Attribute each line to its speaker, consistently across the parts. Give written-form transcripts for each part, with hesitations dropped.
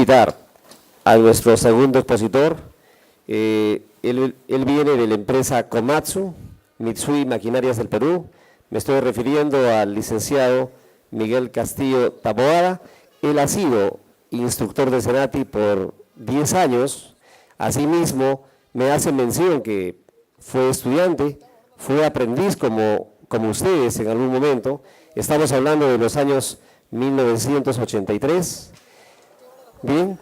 Speaker 1: invitar a nuestro segundo expositor. Él viene de la empresa Komatsu, Mitsui Maquinarias del Perú. Me estoy refiriendo al licenciado Miguel Castillo Taboada. Él ha sido instructor de Senati por 10 años. Asimismo, me hace mención que fue estudiante, fue aprendiz como ustedes en algún momento. Estamos hablando de los años 1983. Bien,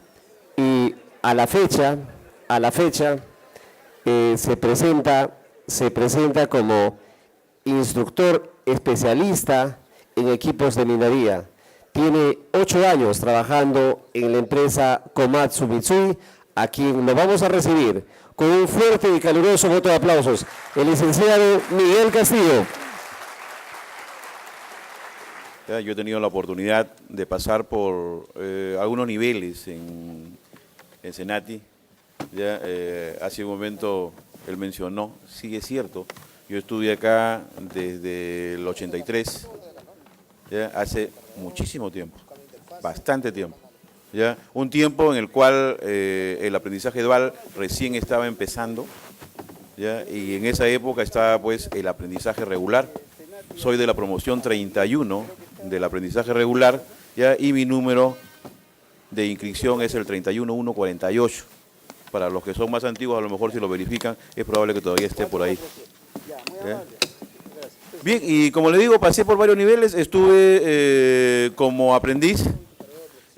Speaker 1: y a la fecha se presenta como instructor especialista en equipos de minería. Tiene 8 años trabajando en la empresa Komatsu Mitsui, a quien lo vamos a recibir con un fuerte y caluroso voto de aplausos, el licenciado Miguel Castillo.
Speaker 2: Yo he tenido la oportunidad de pasar por algunos niveles en Senati. Hace un momento él mencionó, sí es cierto, yo estudié acá desde el 83, hace muchísimo tiempo, bastante tiempo. Un tiempo en el cual el aprendizaje dual recién estaba empezando, y en esa época estaba pues el aprendizaje regular. Soy de la promoción 31 del aprendizaje regular, y mi número de inscripción es el 31148. Para los que son más antiguos, a lo mejor si lo verifican, es probable que todavía esté por ahí. Bien, y como le digo, pasé por varios niveles, estuve como aprendiz,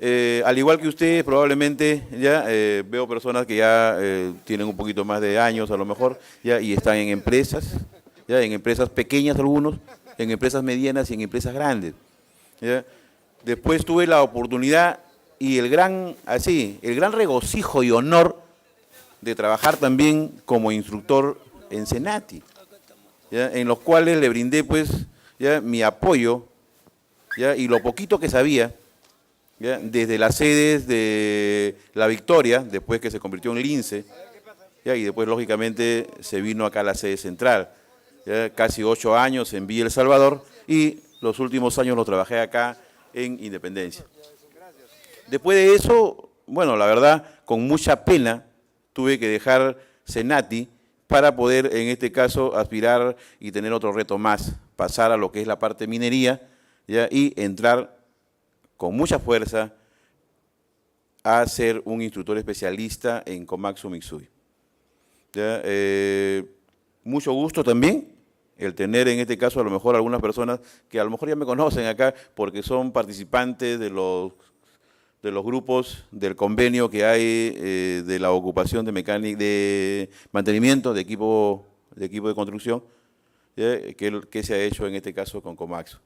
Speaker 2: al igual que usted, probablemente veo personas que ya tienen un poquito más de años a lo mejor, y están en empresas pequeñas algunos, en empresas medianas y en empresas grandes. Después tuve la oportunidad y el gran regocijo y honor de trabajar también como instructor en Senati, en los cuales le brindé pues mi apoyo y lo poquito que sabía, desde las sedes de La Victoria, después que se convirtió en Lince, y después lógicamente se vino acá a la sede central, casi 8 años en Villa El Salvador, y los últimos años los trabajé acá en Independencia. Después de eso, bueno, la verdad, con mucha pena, tuve que dejar Senati para poder, en este caso, aspirar y tener otro reto más, pasar a lo que es la parte minería, y entrar con mucha fuerza a ser un instructor especialista en Komatsu Mitsui. Mucho gusto también el tener en este caso a lo mejor algunas personas que a lo mejor ya me conocen acá porque son participantes de los grupos del convenio que hay de la ocupación de mantenimiento de equipo de construcción, que se ha hecho en este caso con Komatsu.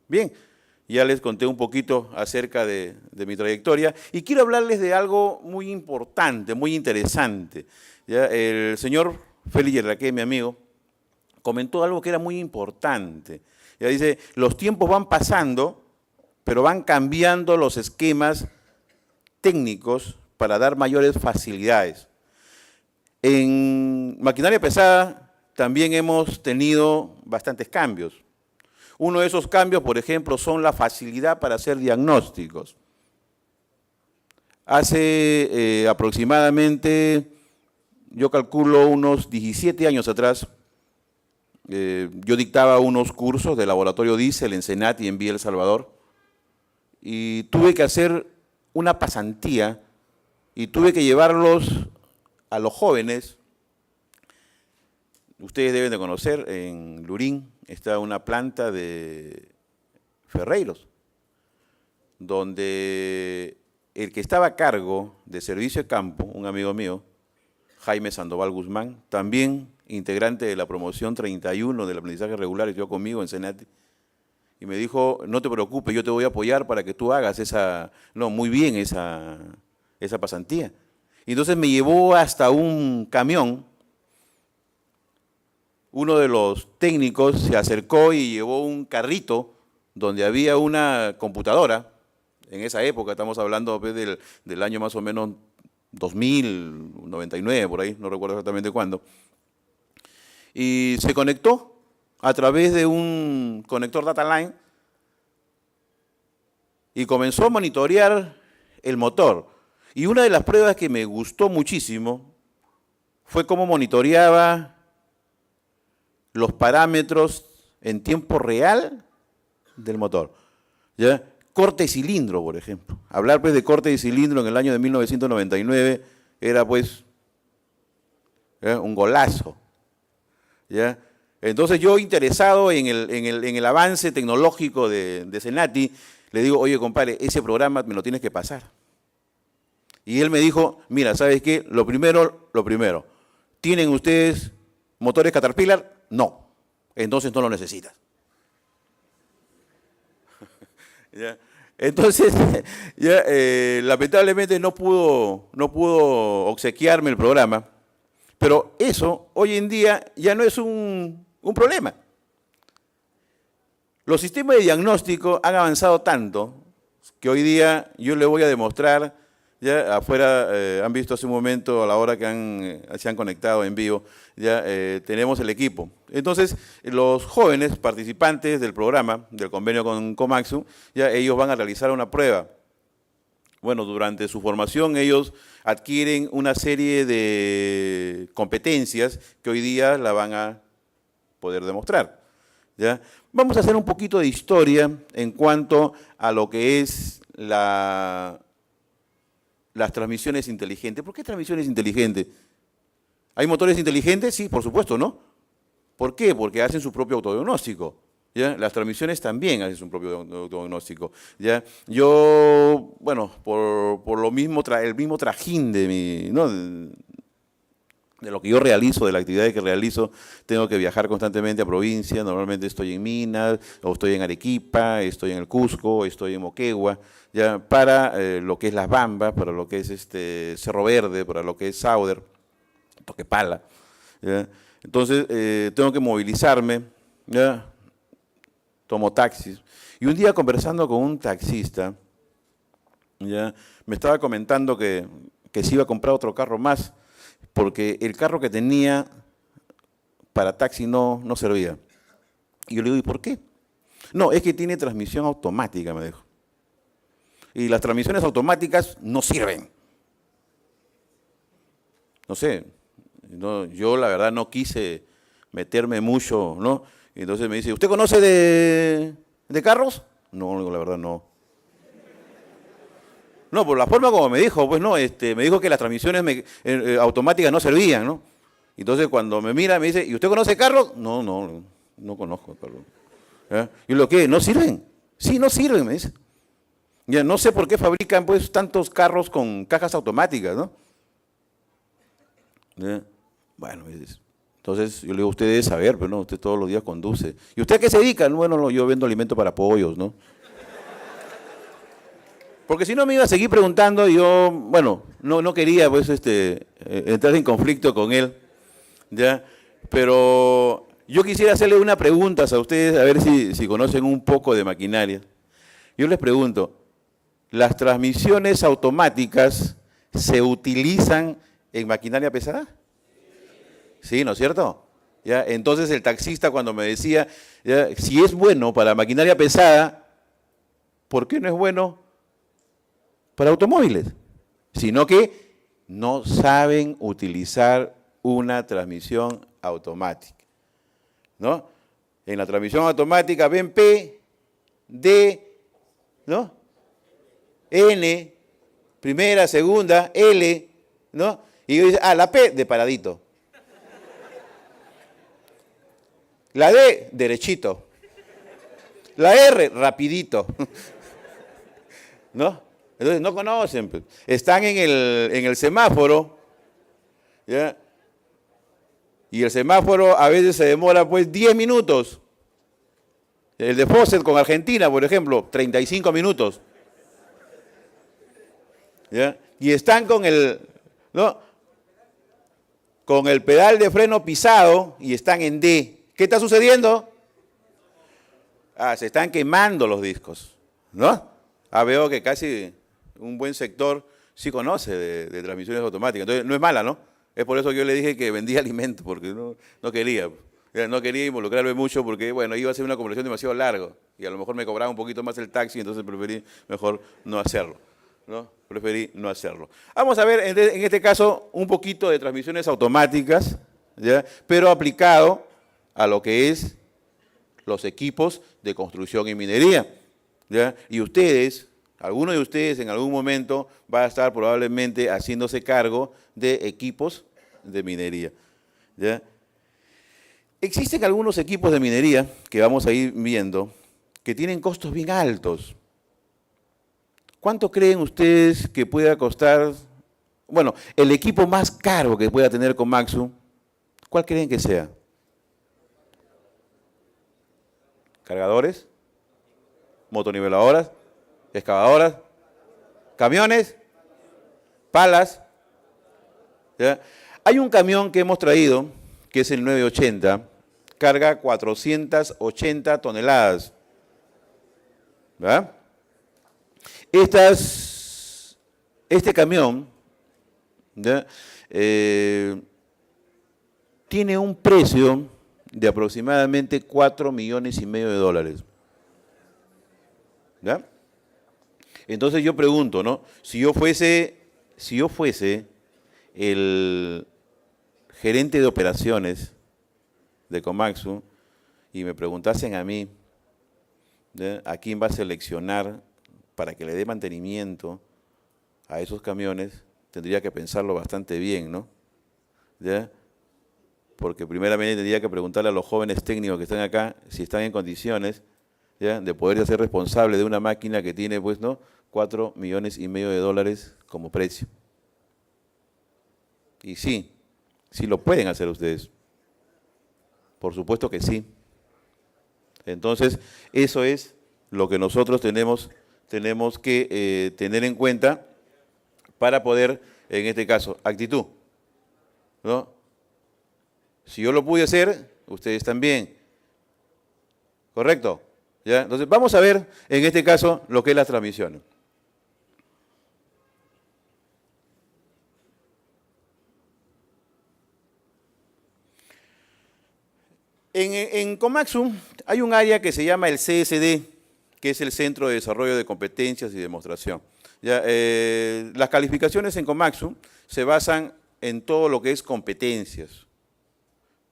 Speaker 2: Bien, ya les conté un poquito acerca de mi trayectoria y quiero hablarles de algo muy importante, muy interesante. El señor Félix Yerraqué, mi amigo, comentó algo que era muy importante. Dice, los tiempos van pasando, pero van cambiando los esquemas técnicos para dar mayores facilidades. En maquinaria pesada también hemos tenido bastantes cambios. Uno de esos cambios, por ejemplo, son la facilidad para hacer diagnósticos. Hace aproximadamente, yo calculo unos 17 años atrás, yo dictaba unos cursos de laboratorio diésel en Senati en Villa El Salvador y tuve que hacer una pasantía y tuve que llevarlos a los jóvenes. Ustedes deben de conocer, en Lurín está una planta de ferreiros, donde el que estaba a cargo de servicio de campo, un amigo mío, Jaime Sandoval Guzmán, también integrante de la promoción 31 del aprendizaje regular, estudió conmigo en Senati, y me dijo, no te preocupes, yo te voy a apoyar para que tú hagas esa pasantía. Y entonces me llevó hasta un camión. Uno de los técnicos se acercó y llevó un carrito donde había una computadora. En esa época, estamos hablando pues, del año más o menos 2000, 99, por ahí, no recuerdo exactamente cuándo. Y se conectó a través de un conector data line y comenzó a monitorear el motor. Y una de las pruebas que me gustó muchísimo fue cómo monitoreaba los parámetros en tiempo real del motor. ¿Ya? Corte de cilindro, por ejemplo. Hablar pues de corte de cilindro en el año de 1999 era pues un golazo. ¿Ya? Entonces yo, interesado en el avance tecnológico de Senati, le digo, oye compadre, ese programa me lo tienes que pasar. Y él me dijo, mira, ¿sabes qué? Lo primero, ¿tienen ustedes motores Caterpillar? No, entonces no lo necesitas. ¿Ya? Entonces, ya, lamentablemente no pudo obsequiarme el programa, pero eso hoy en día ya no es un problema. Los sistemas de diagnóstico han avanzado tanto que hoy día yo le voy a demostrar, ya afuera han visto hace un momento a la hora que se han conectado en vivo, ya tenemos el equipo. Entonces, los jóvenes participantes del programa, del convenio con Komatsu, ya ellos van a realizar una prueba. Bueno, durante su formación ellos adquieren una serie de competencias que hoy día la van a poder demostrar. ¿Ya? Vamos a hacer un poquito de historia en cuanto a lo que es las transmisiones inteligentes. ¿Por qué transmisiones inteligentes? ¿Hay motores inteligentes? Sí, por supuesto, ¿no? ¿Por qué? Porque hacen su propio autodiagnóstico. ¿Ya? Las transmisiones también hacen su propio autodiagnóstico. ¿Ya? Yo, bueno, por lo mismo, el mismo trajín de lo que yo realizo, de la actividad que realizo, tengo que viajar constantemente a provincia. Normalmente estoy en Minas, o estoy en Arequipa, estoy en el Cusco, estoy en Moquegua, ya para lo que es Las Bambas, para lo que es Cerro Verde, para lo que es Sauder, Toquepala. ¿Ya? Entonces tengo que movilizarme, ¿ya? Tomo taxis. Y un día, conversando con un taxista, ¿ya? Me estaba comentando que se iba a comprar otro carro más, porque el carro que tenía para taxi no servía. Y yo le digo, ¿y por qué? No, es que tiene transmisión automática, me dijo. Y las transmisiones automáticas no sirven. No sé, yo la verdad no quise meterme mucho, ¿no? Y entonces me dice, ¿usted conoce de carros? No, la verdad no. No, por la forma como me dijo, pues no, me dijo que las transmisiones automáticas no servían, ¿no? Entonces cuando me mira me dice, ¿y usted conoce carros? No conozco carros. ¿Ya? Y lo que, ¿no sirven? Sí, no sirven, me dice. Ya no sé por qué fabrican pues tantos carros con cajas automáticas, ¿no? ¿Ya? Bueno, entonces yo le digo, usted debe saber, pero no, usted todos los días conduce. ¿Y usted a qué se dedica? Bueno, no, yo vendo alimento para pollos, ¿no? Porque si no me iba a seguir preguntando y yo, bueno, no quería pues entrar en conflicto con él, ¿ya? Pero yo quisiera hacerle unas preguntas a ustedes, a ver si conocen un poco de maquinaria. Yo les pregunto, ¿las transmisiones automáticas se utilizan en maquinaria pesada? Sí, ¿no es cierto? ¿Ya? Entonces el taxista cuando me decía, ¿ya? Si es bueno para maquinaria pesada, ¿por qué no es bueno para automóviles? Sino que no saben utilizar una transmisión automática, ¿no? En la transmisión automática ven P, D, ¿no? N, primera, segunda, L, ¿no? Y yo dice, la P de paradito. La D, derechito. La R, rapidito. ¿No? Entonces no conocen. Pues. Están en el semáforo, ¿ya? Y el semáforo a veces se demora pues 10 minutos. El de Fawcett con Argentina, por ejemplo, 35 minutos. ¿Ya? Y están con ¿no? Con el pedal de freno pisado y están en D. ¿Qué está sucediendo? Se están quemando los discos, ¿no? Veo que casi un buen sector sí conoce de transmisiones automáticas. Entonces, no es mala, ¿no? Es por eso que yo le dije que vendía alimentos, porque no quería. No quería involucrarme mucho porque, bueno, iba a ser una conversación demasiado larga y a lo mejor me cobraba un poquito más el taxi, entonces preferí mejor no hacerlo. ¿no? Preferí no hacerlo. Vamos a ver en este caso un poquito de transmisiones automáticas, ¿ya? Pero aplicado a lo que es los equipos de construcción y minería, ¿ya? Y ustedes, alguno de ustedes en algún momento va a estar probablemente haciéndose cargo de equipos de minería, ¿ya? Existen algunos equipos de minería que vamos a ir viendo que tienen costos bien altos. ¿Cuánto creen ustedes que pueda costar? Bueno, el equipo más caro que pueda tener Komatsu, ¿cuál creen que sea? ¿Cargadores? ¿Motoniveladoras? ¿Excavadoras? ¿Camiones? ¿Palas? ¿Ya? Hay un camión que hemos traído, que es el 980, carga 480 toneladas. ¿Verdad? Este camión, ¿ya? Tiene un precio de aproximadamente 4,5 millones de dólares. ¿Ya? Entonces yo pregunto, ¿no? Si yo fuese el gerente de operaciones de Komatsu y me preguntasen a mí, ¿ya? ¿A quién va a seleccionar para que le dé mantenimiento a esos camiones? Tendría que pensarlo bastante bien, ¿no? ¿Ya? Porque primeramente tendría que preguntarle a los jóvenes técnicos que están acá si están en condiciones, ¿ya?, de poder ser responsable de una máquina que tiene, pues, ¿no?, 4,5 millones de dólares como precio. Y sí lo pueden hacer ustedes. Por supuesto que sí. Entonces, eso es lo que nosotros tenemos que tener en cuenta para poder, en este caso, actitud, ¿no? Si yo lo pude hacer, ustedes también. ¿Correcto? ¿Ya? Entonces, vamos a ver, en este caso, lo que es las transmisiones. En Komatsu hay un área que se llama el CSD, que es el Centro de Desarrollo de Competencias y Demostración. ¿Ya? Las calificaciones en Komatsu se basan en todo lo que es competencias.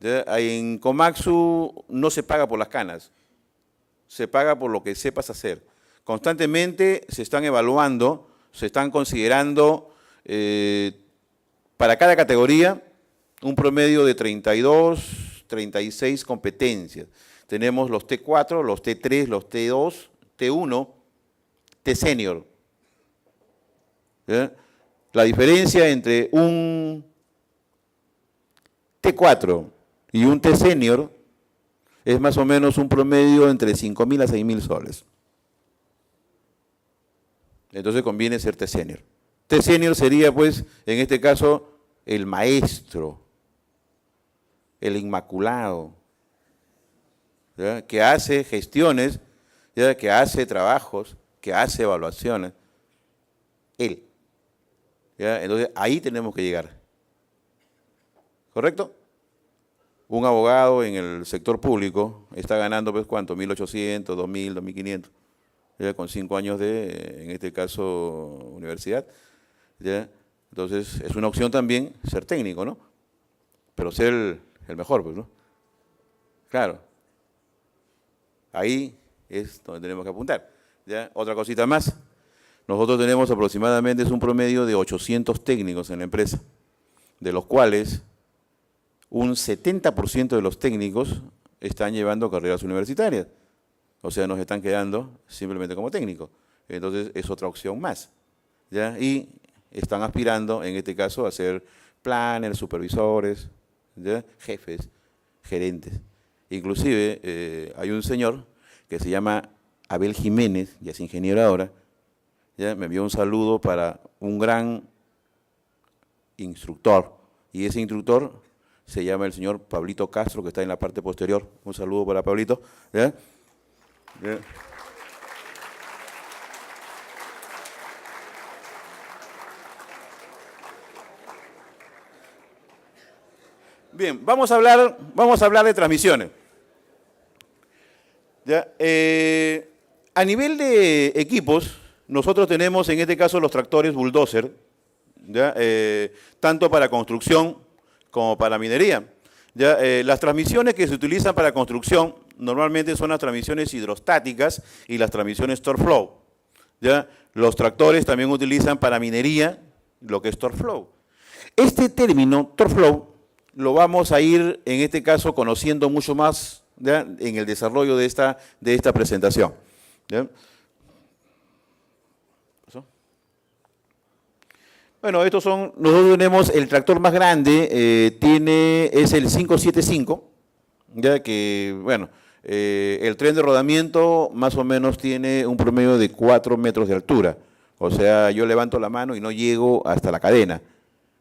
Speaker 2: ¿Ya? En Komatsu no se paga por las canas, se paga por lo que sepas hacer. Constantemente se están evaluando, se están considerando para cada categoría un promedio de 32, 36 competencias. Tenemos los T4, los T3, los T2, T1, T senior. ¿Ya? La diferencia entre un T4 y un T senior es más o menos un promedio entre 5.000 a 6.000 soles. Entonces conviene ser T senior. T senior sería, pues, en este caso, el maestro, el inmaculado, ¿ya?, que hace gestiones, ¿ya?, que hace trabajos, que hace evaluaciones. Él. ¿Ya? Entonces, ahí tenemos que llegar. ¿Correcto? Un abogado en el sector público está ganando, pues, ¿cuánto? 1.800, 2.000, 2.500, ¿ya?, con 5 años de, en este caso, universidad. ¿Ya? Entonces, es una opción también ser técnico, ¿no? Pero ser el mejor, pues, ¿no? Claro. Ahí es donde tenemos que apuntar. ¿Ya? Otra cosita más. Nosotros tenemos aproximadamente, es un promedio de 800 técnicos en la empresa, de los cuales un 70% de los técnicos están llevando carreras universitarias. O sea, nos están quedando simplemente como técnicos. Entonces, es otra opción más. ¿Ya? Y están aspirando, en este caso, a ser planners, supervisores, ¿ya?, jefes, gerentes. Inclusive, hay un señor que se llama Abel Jiménez, ya es ingeniero ahora, ¿ya?, me envió un saludo para un gran instructor, y ese instructor se llama el señor Pablito Castro, que está en la parte posterior. Un saludo para Pablito. ¿Ya? ¿Ya? Bien, vamos a hablar de transmisiones. ¿Ya? A nivel de equipos, nosotros tenemos en este caso los tractores bulldozer, ¿ya? Tanto para construcción como para minería. ¿Ya? Las transmisiones que se utilizan para construcción normalmente son las transmisiones hidrostáticas y las transmisiones torque flow. ¿Ya? Los tractores también utilizan para minería lo que es torque flow. Este término, torque flow, lo vamos a ir en este caso conociendo mucho más, ¿ya? En el desarrollo de esta presentación. ¿Ya? Bueno, nosotros tenemos el tractor más grande, es el 575, ya que, bueno, el tren de rodamiento más o menos tiene un promedio de 4 metros de altura. O sea, yo levanto la mano y no llego hasta la cadena.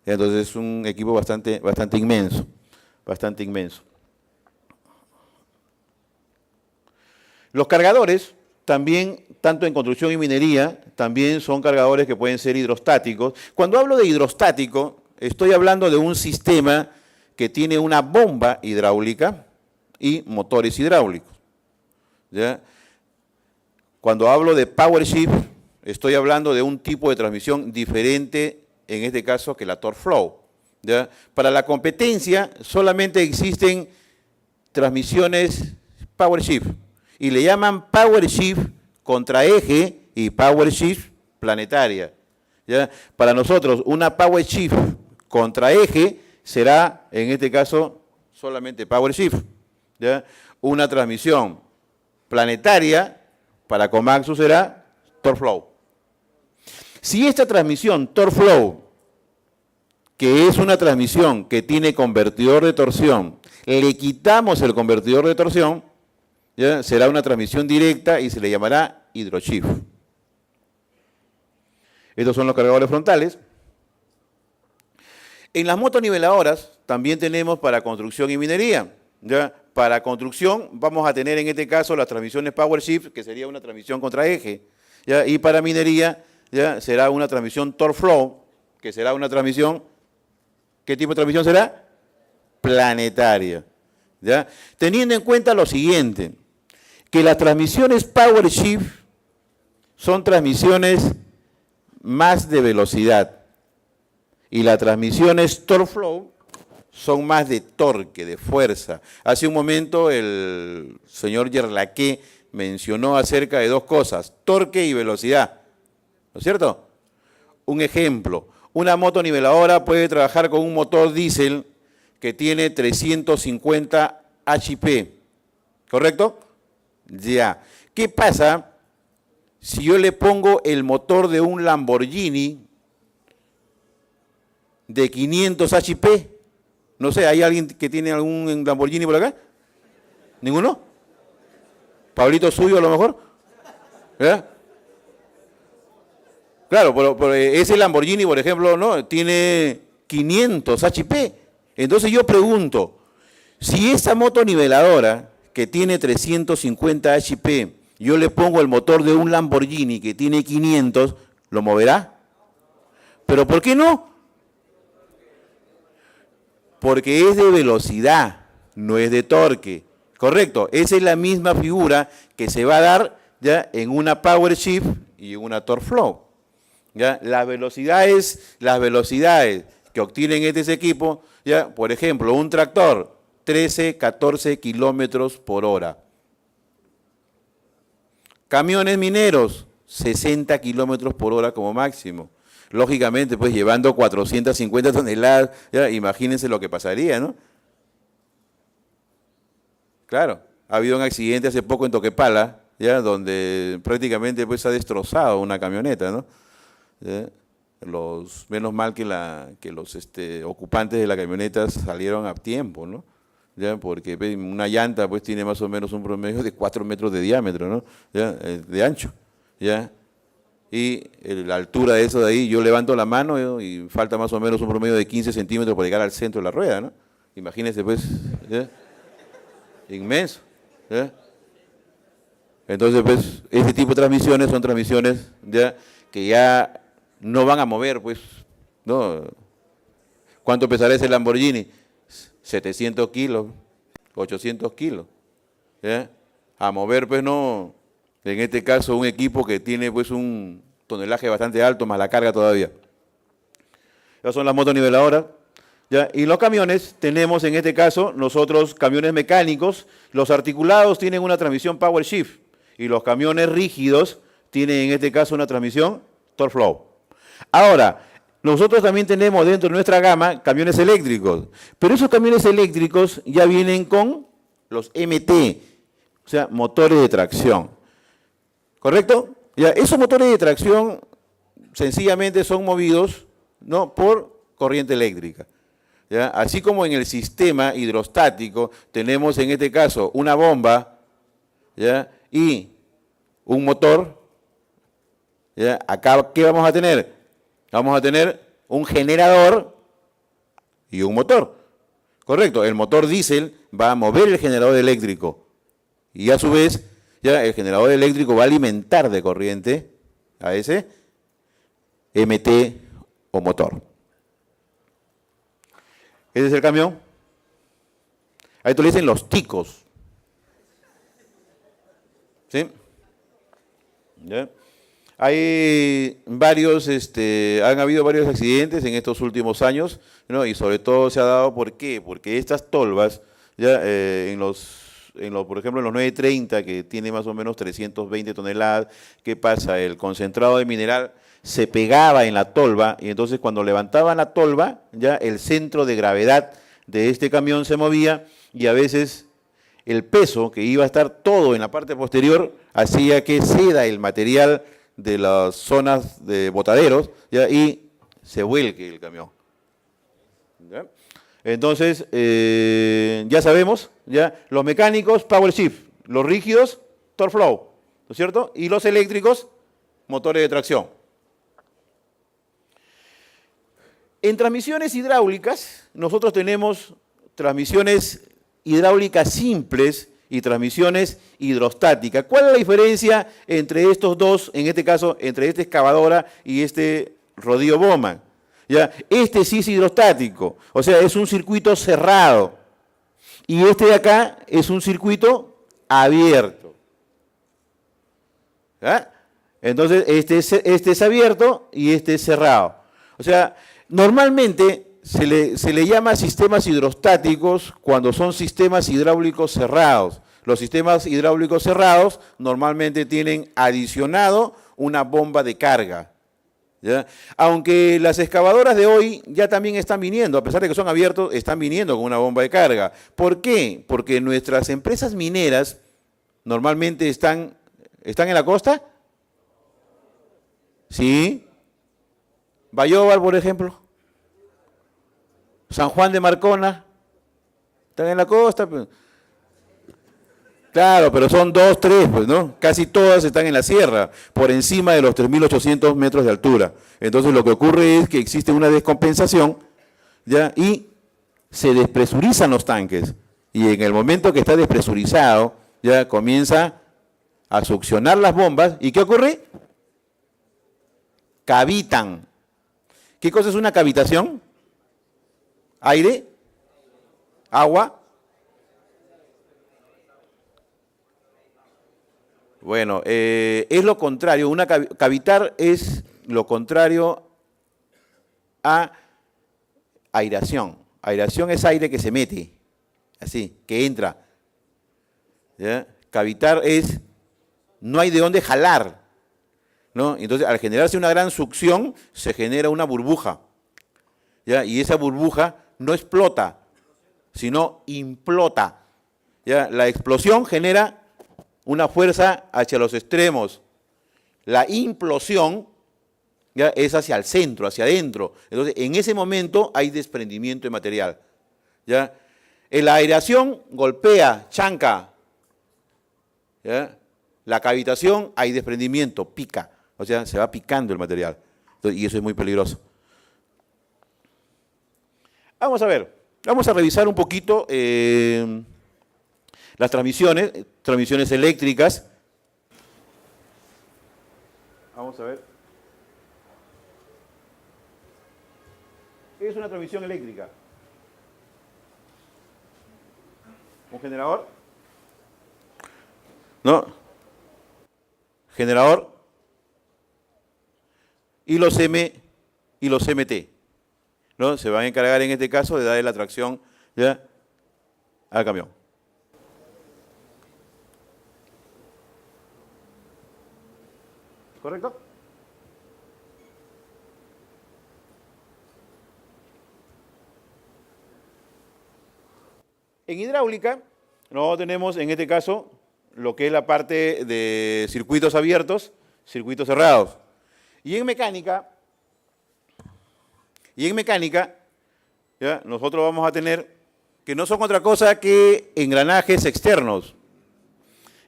Speaker 2: Entonces es un equipo bastante inmenso, bastante inmenso. Los cargadores también, tanto en construcción y minería, también son cargadores que pueden ser hidrostáticos. Cuando hablo de hidrostático, estoy hablando de un sistema que tiene una bomba hidráulica y motores hidráulicos. ¿Ya? Cuando hablo de power shift, estoy hablando de un tipo de transmisión diferente, en este caso, que la torque flow. ¿Ya? Para la competencia solamente existen transmisiones power shift y le llaman power shift contraeje y power shift planetaria. ¿Ya? Para nosotros una power shift contraeje será, en este caso, solamente power shift. ¿Ya? Una transmisión planetaria para Komatsu será torque flow. Si esta transmisión torque flow, que es una transmisión que tiene convertidor de torsión, le quitamos el convertidor de torsión, ¿ya? Será una transmisión directa y se le llamará hidroshift. Estos son los cargadores frontales. En las motoniveladoras también tenemos para construcción y minería. ¿Ya? Para construcción vamos a tener en este caso las transmisiones power shift, que sería una transmisión contraeje. ¿Ya? Y para minería, ¿ya? Será una transmisión torque flow, que será una transmisión, ¿qué tipo de transmisión será? Planetaria. ¿Ya? Teniendo en cuenta lo siguiente, que las transmisiones power shift son transmisiones más de velocidad y las transmisiones torque flow son más de torque, de fuerza. Hace un momento el señor Yerlaque mencionó acerca de dos cosas, torque y velocidad, ¿no es cierto? Un ejemplo, una motoniveladora puede trabajar con un motor diésel que tiene 350 HP, ¿correcto? Ya. ¿Qué pasa si yo le pongo el motor de un Lamborghini de 500 HP? No sé, ¿hay alguien que tiene algún Lamborghini por acá? ¿Ninguno? ¿Pablito suyo a lo mejor? ¿Ya? Claro, pero ese Lamborghini, por ejemplo, ¿no? Tiene 500 HP. Entonces yo pregunto, si esa motoniveladora que tiene 350 HP, yo le pongo el motor de un Lamborghini que tiene 500, ¿lo moverá? ¿Pero por qué no? Porque es de velocidad, no es de torque. Correcto, esa es la misma figura que se va a dar ya en una power shift y en una torque flow. ¿Ya? Las velocidades que obtienen este equipo, ya, por ejemplo, un tractor, 13, 14 kilómetros por hora. Camiones mineros, 60 kilómetros por hora como máximo. Lógicamente, pues llevando 450 toneladas, ya, imagínense lo que pasaría, ¿no? Claro, ha habido un accidente hace poco en Toquepala, ya, donde prácticamente pues, ha destrozado una camioneta, ¿no? ¿Ya? Menos mal que los ocupantes de la camioneta salieron a tiempo, ¿no? ¿Ya? Porque una llanta pues tiene más o menos un promedio de 4 metros de diámetro, ¿no? ¿Ya? De ancho, ¿ya? Y la altura de eso de ahí, yo levanto la mano y falta más o menos un promedio de 15 centímetros para llegar al centro de la rueda, ¿no? Imagínense pues, ¿ya? Inmenso, ¿ya? Entonces pues, este tipo de transmisiones son transmisiones, ¿ya? Que ya no van a mover, pues, ¿no? ¿Cuánto pesará ese Lamborghini? 700 kilos, 800 kilos, ¿ya? A mover, pues, no, en este caso, un equipo que tiene, pues, un tonelaje bastante alto, más la carga todavía. Estas son las motoniveladoras. ¿Ya? Y los camiones, tenemos en este caso, nosotros camiones mecánicos, los articulados tienen una transmisión Power Shift y los camiones rígidos tienen en este caso una transmisión Torque Flow. Ahora, nosotros también tenemos dentro de nuestra gama camiones eléctricos, pero esos camiones eléctricos ya vienen con los MT, o sea, motores de tracción. ¿Correcto? Ya, esos motores de tracción sencillamente son movidos, ¿no?, por corriente eléctrica. ¿Ya? Así como en el sistema hidrostático tenemos en este caso una bomba, ¿ya?, y un motor, ¿ya? Acá, ¿qué vamos a tener? Vamos a tener un generador y un motor. Correcto, el motor diésel va a mover el generador eléctrico y a su vez ya el generador eléctrico va a alimentar de corriente a ese MT o motor. Ese es el camión. A esto le dicen los ticos. ¿Sí? ¿Ya? Hay varios, han habido varios accidentes en estos últimos años, ¿no? Y sobre todo se ha dado, ¿por qué? Porque estas tolvas, ya por ejemplo, en los 930, que tiene más o menos 320 toneladas, ¿qué pasa? El concentrado de mineral se pegaba en la tolva y entonces cuando levantaban la tolva, ya el centro de gravedad de este camión se movía y a veces el peso, que iba a estar todo en la parte posterior, hacía que ceda el material de las zonas de botaderos, ¿ya?, y se vuelque el camión. ¿Ya? Entonces, ya sabemos, ¿ya?, los mecánicos, Power Shift, los rígidos, Torque Flow, ¿no es cierto? Y los eléctricos, motores de tracción. En transmisiones hidráulicas, nosotros tenemos transmisiones hidráulicas simples y transmisiones hidrostáticas. ¿Cuál es la diferencia entre estos dos, en este caso, entre esta excavadora y este rodillo Bowman? ¿Ya? Este sí es hidrostático, o sea, es un circuito cerrado. Y este de acá es un circuito abierto. ¿Ya? Entonces, este es abierto y este es cerrado. O sea, normalmente se le llama sistemas hidrostáticos cuando son sistemas hidráulicos cerrados. Los sistemas hidráulicos cerrados normalmente tienen adicionado una bomba de carga. ¿Ya? Aunque las excavadoras de hoy ya también están viniendo, a pesar de que son abiertos, están viniendo con una bomba de carga. ¿Por qué? Porque nuestras empresas mineras normalmente están en la costa. ¿Sí? Bayóvar, por ejemplo. San Juan de Marcona. Están en la costa. Pues. Claro, pero son 2, 3, pues, ¿no? Casi todas están en la sierra, por encima de los 3.800 metros de altura. Entonces lo que ocurre es que existe una descompensación, ¿ya?, y se despresurizan los tanques. Y en el momento que está despresurizado, ya comienza a succionar las bombas. ¿Y qué ocurre? Cavitan. ¿Qué cosa es una cavitación? Aire, agua. Bueno, es lo contrario. Cavitar es lo contrario a aireación. Aireación es aire que se mete, así, que entra. ¿Ya? Cavitar es, no hay de dónde jalar, ¿no? Entonces, al generarse una gran succión, se genera una burbuja. ¿Ya? Y esa burbuja no explota, sino implota. ¿Ya? La explosión genera una fuerza hacia los extremos. La implosión, ¿ya?, es hacia el centro, hacia adentro. Entonces, en ese momento hay desprendimiento de material. ¿Ya? En la aireación golpea, chanca. ¿Ya? La cavitación hay desprendimiento, pica. O sea, se va picando el material. Entonces, y eso es muy peligroso. Vamos a ver, vamos a revisar un poquito las transmisiones eléctricas. Vamos a ver. ¿Qué es una transmisión eléctrica? ¿Un generador? ¿No? ¿Generador? y los MT, ¿no? Se van a encargar en este caso de darle la tracción, ¿ya?, al camión. ¿Correcto? En hidráulica, no tenemos en este caso lo que es la parte de circuitos abiertos, circuitos cerrados. Y en mecánica, ¿ya?, nosotros vamos a tener que no son otra cosa que engranajes externos.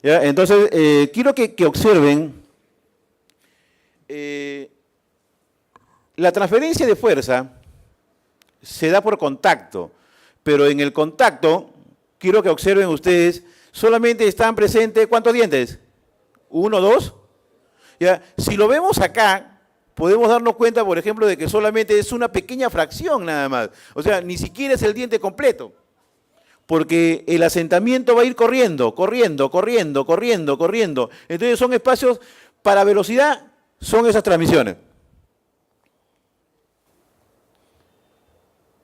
Speaker 2: ¿Ya? Entonces, quiero que observen la transferencia de fuerza se da por contacto, pero en el contacto, quiero que observen ustedes, solamente están presentes, ¿cuántos dientes? ¿1, 2? ¿Ya? Si lo vemos acá, podemos darnos cuenta, por ejemplo, de que solamente es una pequeña fracción nada más. O sea, ni siquiera es el diente completo. Porque el asentamiento va a ir corriendo. Entonces son espacios para velocidad, son esas transmisiones.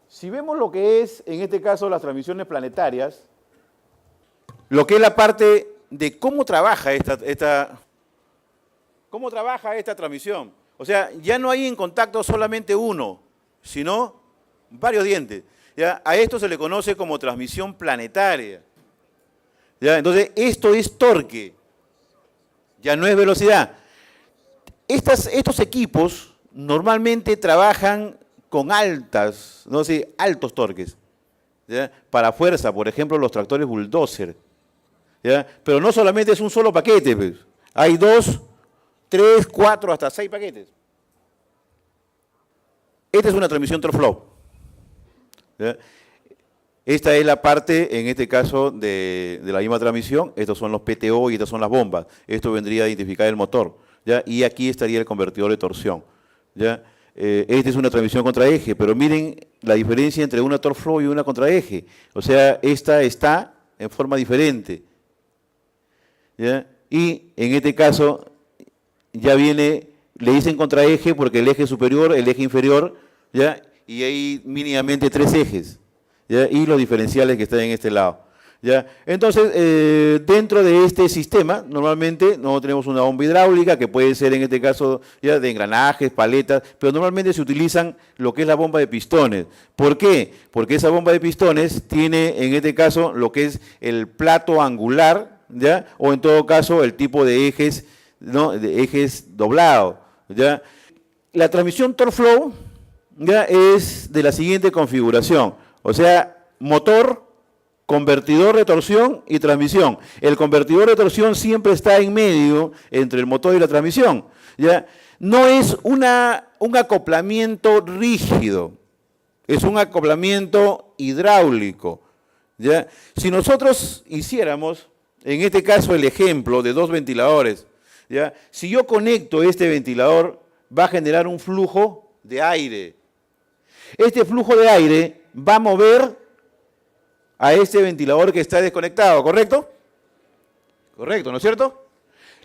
Speaker 2: Si vemos lo que es, en este caso, las transmisiones planetarias, lo que es la parte de cómo trabaja esta transmisión. O sea, ya no hay en contacto solamente uno, sino varios dientes. ¿Ya? A esto se le conoce como transmisión planetaria. ¿Ya? Entonces, esto es torque, ya no es velocidad. Estos equipos normalmente trabajan con altos torques, ¿ya?, para fuerza, por ejemplo, los tractores bulldozer. ¿Ya? Pero no solamente es un solo paquete, pues. Hay 2, 3, 4, hasta 6 paquetes. Esta es una transmisión torque flow. ¿Ya? Esta es la parte, en este caso, de la misma transmisión. Estos son los PTO y estas son las bombas. Esto vendría a identificar el motor, ¿ya? Y aquí estaría el convertidor de torsión, ¿ya? Esta es una transmisión contraeje, pero miren la diferencia entre una torque flow y una contraeje. O sea, esta está en forma diferente, ¿ya? Y en este caso ya viene, le dicen contraeje porque el eje superior, el eje inferior, ¿ya?, y hay mínimamente 3 ejes, ¿ya?, y los diferenciales que están en este lado, ¿ya? Entonces, dentro de este sistema, normalmente no tenemos una bomba hidráulica, que puede ser en este caso ya de engranajes, paletas, pero normalmente se utilizan lo que es la bomba de pistones. ¿Por qué? Porque esa bomba de pistones tiene en este caso lo que es el plato angular, ¿ya?, o en todo caso el tipo de ejes, ¿no?, de ejes doblados, ¿ya? La transmisión torque flow, ¿ya?, es de la siguiente configuración, o sea, motor, convertidor de torsión y transmisión. El convertidor de torsión siempre está en medio entre el motor y la transmisión, ¿ya? No es un acoplamiento rígido, es un acoplamiento hidráulico, ¿ya? Si nosotros hiciéramos, en este caso, el ejemplo de 2 ventiladores, ¿ya?, si yo conecto este ventilador, va a generar un flujo de aire. Este flujo de aire va a mover a este ventilador que está desconectado, ¿correcto? Correcto, ¿no es cierto?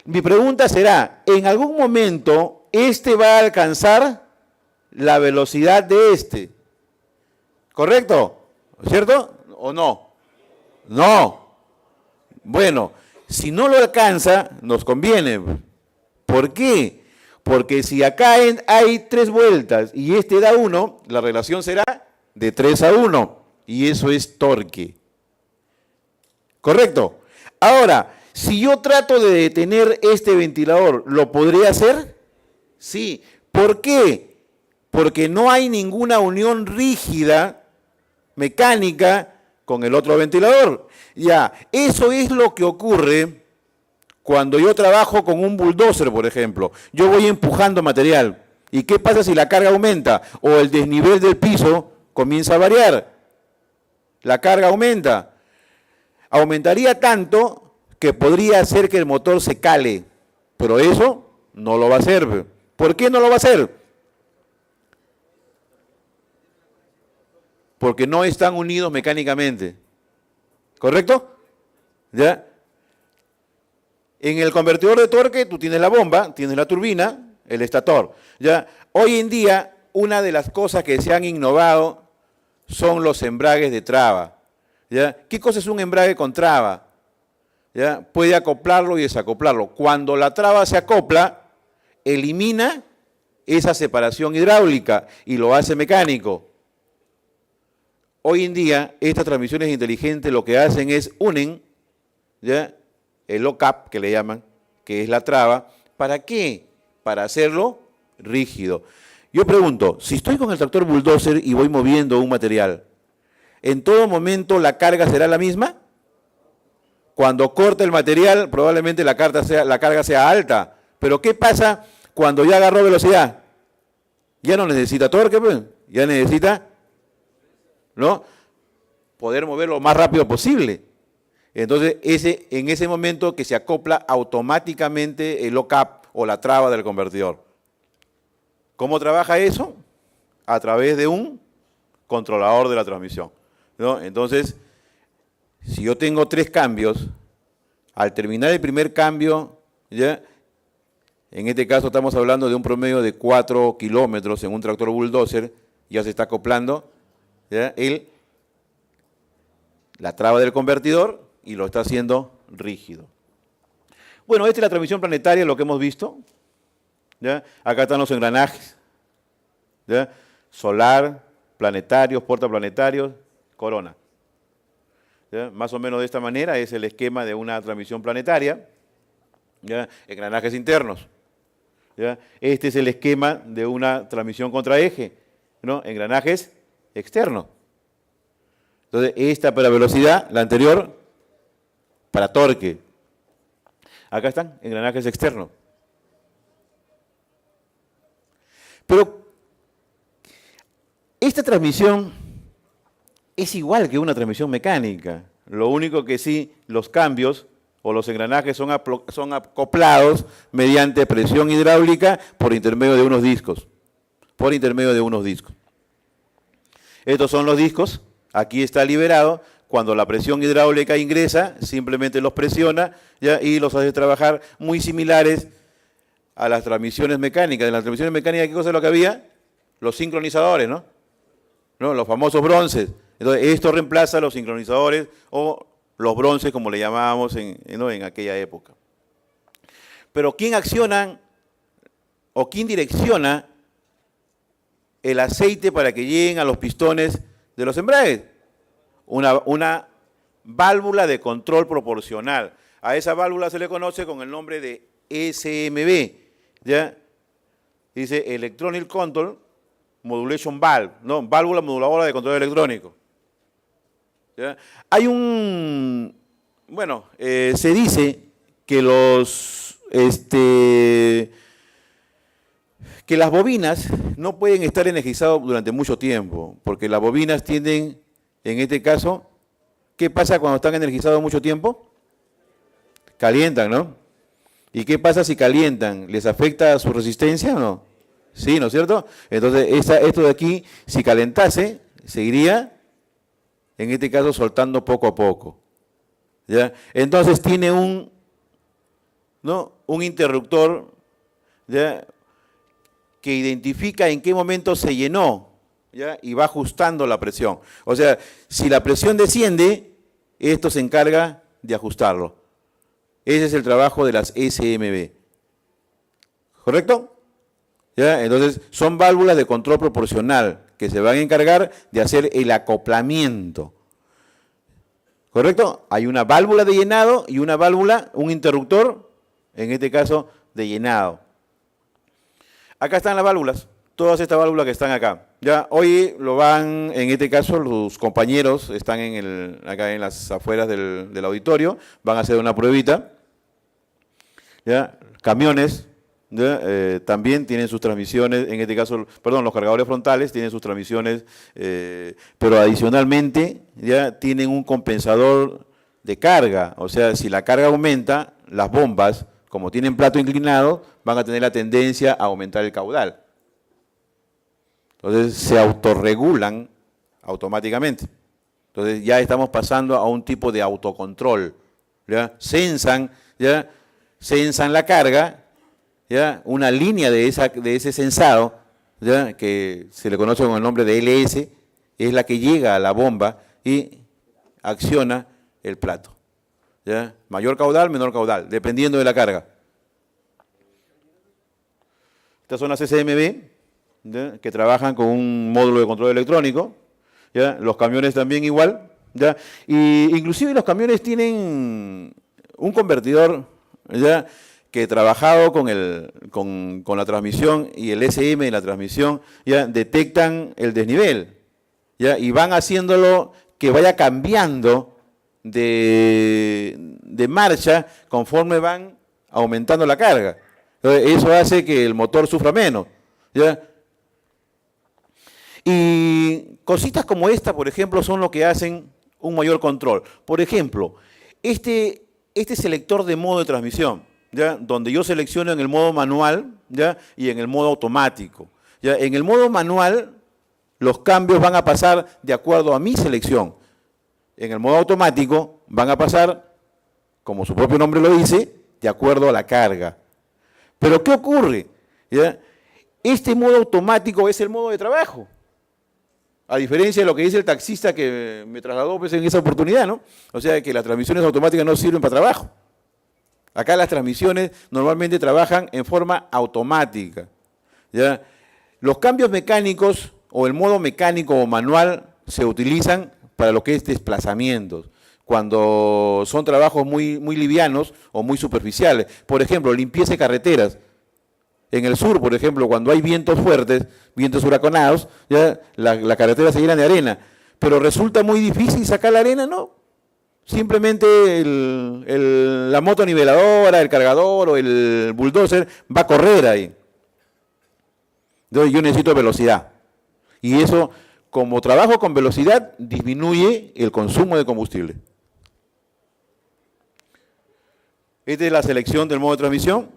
Speaker 2: Mi pregunta será, ¿en algún momento este va a alcanzar la velocidad de este? ¿Correcto? ¿No es cierto? ¿O no? No. Bueno, si no lo alcanza, nos conviene. ¿Por qué? Porque si acá hay 3 vueltas y este da 1, la relación será de 3 a 1. Y eso es torque. ¿Correcto? Ahora, si yo trato de detener este ventilador, ¿lo podría hacer? Sí. ¿Por qué? Porque no hay ninguna unión rígida, mecánica, con el otro ventilador. Ya, eso es lo que ocurre cuando yo trabajo con un bulldozer, por ejemplo. Yo voy empujando material. ¿Y qué pasa si la carga aumenta o el desnivel del piso comienza a variar? La carga aumenta. Aumentaría tanto que podría hacer que el motor se cale, pero eso no lo va a hacer. ¿Por qué no lo va a hacer? Porque no están unidos mecánicamente. ¿Correcto? ¿Ya? En el convertidor de torque tú tienes la bomba, tienes la turbina, el estator. ¿Ya? Hoy en día, una de las cosas que se han innovado son los embragues de traba. ¿Ya? ¿Qué cosa es un embrague con traba? ¿Ya? Puede acoplarlo y desacoplarlo. Cuando la traba se acopla, elimina esa separación hidráulica y lo hace mecánico. Hoy en día, estas transmisiones inteligentes lo que hacen es unen, ¿ya?, el lock-up, que le llaman, que es la traba. ¿Para qué? Para hacerlo rígido. Yo pregunto, si estoy con el tractor bulldozer y voy moviendo un material, ¿en todo momento la carga será la misma? Cuando corta el material, probablemente la carga sea alta. Pero ¿qué pasa cuando ya agarró velocidad? Ya no necesita torque, pues. Ya necesita, ¿no?, poder mover lo más rápido posible. Entonces, en ese momento que se acopla automáticamente el lock-up o la traba del convertidor. ¿Cómo trabaja eso? A través de un controlador de la transmisión, ¿no? Entonces, si yo tengo 3 cambios, al terminar el primer cambio, ¿ya?, en este caso estamos hablando de un promedio de 4 kilómetros en un tractor bulldozer, ya se está acoplando, ¿ya?, la traba del convertidor y lo está haciendo rígido. Bueno, esta es la transmisión planetaria, lo que hemos visto. ¿Ya? Acá están los engranajes, ¿ya?, solar, planetarios, portaplanetarios, corona. ¿Ya? Más o menos de esta manera es el esquema de una transmisión planetaria. ¿Ya? Engranajes internos. ¿Ya? Este es el esquema de una transmisión contraeje, ¿no? Engranajes externos. Entonces, esta para velocidad, la anterior para torque. Acá están, engranajes externos. Pero esta transmisión es igual que una transmisión mecánica. Lo único que sí, los cambios o los engranajes son acoplados mediante presión hidráulica por intermedio de unos discos. Por intermedio de unos discos. Estos son los discos. Aquí está liberado. Cuando la presión hidráulica ingresa, simplemente los presiona, ¿ya?, y los hace trabajar muy similares a las transmisiones mecánicas. En las transmisiones mecánicas, ¿qué cosa es lo que había? Los sincronizadores, ¿no? Los famosos bronces. Entonces, esto reemplaza a los sincronizadores o los bronces, como le llamábamos en aquella época. Pero ¿quién acciona o quién direcciona el aceite para que lleguen a los pistones de los embragues? Una válvula de control proporcional. A esa válvula se le conoce con el nombre de SMB, ¿ya? Dice Electronic Control Modulation Valve, ¿no? Válvula moduladora de control electrónico. ¿Ya? Hay se dice que que las bobinas no pueden estar energizadas durante mucho tiempo, porque las bobinas tienden, en este caso, ¿qué pasa cuando están energizadas mucho tiempo? Calientan, ¿no? ¿Y qué pasa si calientan? ¿Les afecta su resistencia o no? Sí, ¿no es cierto? Entonces, esto de aquí, si calentase, seguiría, en este caso, soltando poco a poco. ¿Ya? Entonces, tiene un interruptor, ¿ya?, que identifica en qué momento se llenó, ¿ya?, y va ajustando la presión. O sea, si la presión desciende, esto se encarga de ajustarlo. Ese es el trabajo de las SMB. ¿Correcto? ¿Ya? Entonces, son válvulas de control proporcional que se van a encargar de hacer el acoplamiento. ¿Correcto? Hay una válvula de llenado y una válvula, un interruptor, en este caso, de llenado. Acá están las válvulas, todas estas válvulas que están acá. Ya hoy en este caso, los compañeros están acá en las afueras del auditorio, van a hacer una pruebita. ¿Ya? Camiones, ¿ya?, también tienen sus transmisiones, en este caso, los cargadores frontales tienen sus transmisiones, pero adicionalmente ya tienen un compensador de carga. O sea, si la carga aumenta, las bombas, como tienen plato inclinado, van a tener la tendencia a aumentar el caudal. Entonces se autorregulan automáticamente. Entonces ya estamos pasando a un tipo de autocontrol. ¿Ya? Sensan la carga ¿ya? Una línea de ese sensado, ¿ya? Que se le conoce con el nombre de LS, es la que llega a la bomba y acciona el plato. ¿Ya? Mayor caudal, menor caudal, dependiendo de la carga. Estas son las CCMB, ¿ya? Que trabajan con un módulo de control electrónico. ¿Ya? Los camiones también igual. ¿Ya? Y inclusive los camiones tienen un convertidor, ¿ya? Que trabajado con la transmisión y el SM de la transmisión, ¿ya? Detectan el desnivel, ¿ya? Y van haciéndolo que vaya cambiando de marcha conforme van aumentando la carga. Entonces, eso hace que el motor sufra menos, ¿ya? Y cositas como esta, por ejemplo, son lo que hacen un mayor control. Por ejemplo, este selector de modo de transmisión, ¿ya? Donde yo selecciono en el modo manual, ¿ya? Y en el modo automático, ¿ya? En el modo manual, los cambios van a pasar de acuerdo a mi selección. En el modo automático van a pasar, como su propio nombre lo dice, de acuerdo a la carga. Pero ¿qué ocurre? ¿Ya? Este modo automático es el modo de trabajo. A diferencia de lo que dice el taxista que me trasladó pues, en esa oportunidad, ¿no? O sea, que las transmisiones automáticas no sirven para trabajo. Acá las transmisiones normalmente trabajan en forma automática, ¿ya? Los cambios mecánicos o el modo mecánico o manual se utilizan para lo que es desplazamientos, cuando son trabajos muy livianos o muy superficiales. Por ejemplo, limpieza de carreteras. En el sur, por ejemplo, cuando hay vientos fuertes, vientos huracanados, ya la carretera se llena de arena. Pero resulta muy difícil sacar la arena, ¿no? Simplemente la motoniveladora, el cargador o el bulldozer va a correr ahí. Entonces yo necesito velocidad. Y eso, como trabajo con velocidad, disminuye el consumo de combustible. Esta es la selección del modo de transmisión.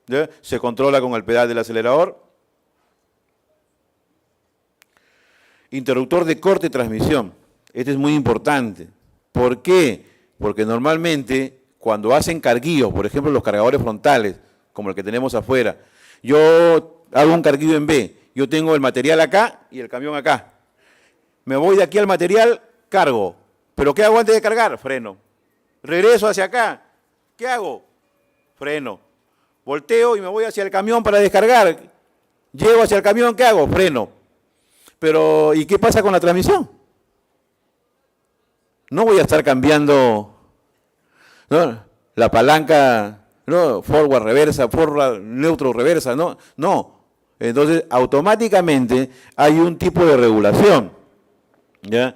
Speaker 2: ¿Ya? Se controla con el pedal del acelerador. Interruptor de corte de transmisión. Este es muy importante. ¿Por qué? Porque normalmente cuando hacen carguillos, por ejemplo los cargadores frontales, como el que tenemos afuera, yo hago un carguillo en B. Yo tengo el material acá y el camión acá. Me voy de aquí al material, cargo. ¿Pero qué hago antes de cargar? Freno. Regreso hacia acá. ¿Qué hago? Freno. Volteo y me voy hacia el camión para descargar. Llego hacia el camión, ¿qué hago? Freno. Pero, ¿y qué pasa con la transmisión? No voy a estar cambiando, ¿no? La palanca, ¿no? Forward, reversa, forward, neutro, reversa, no. No. Entonces, automáticamente hay un tipo de regulación, ¿ya?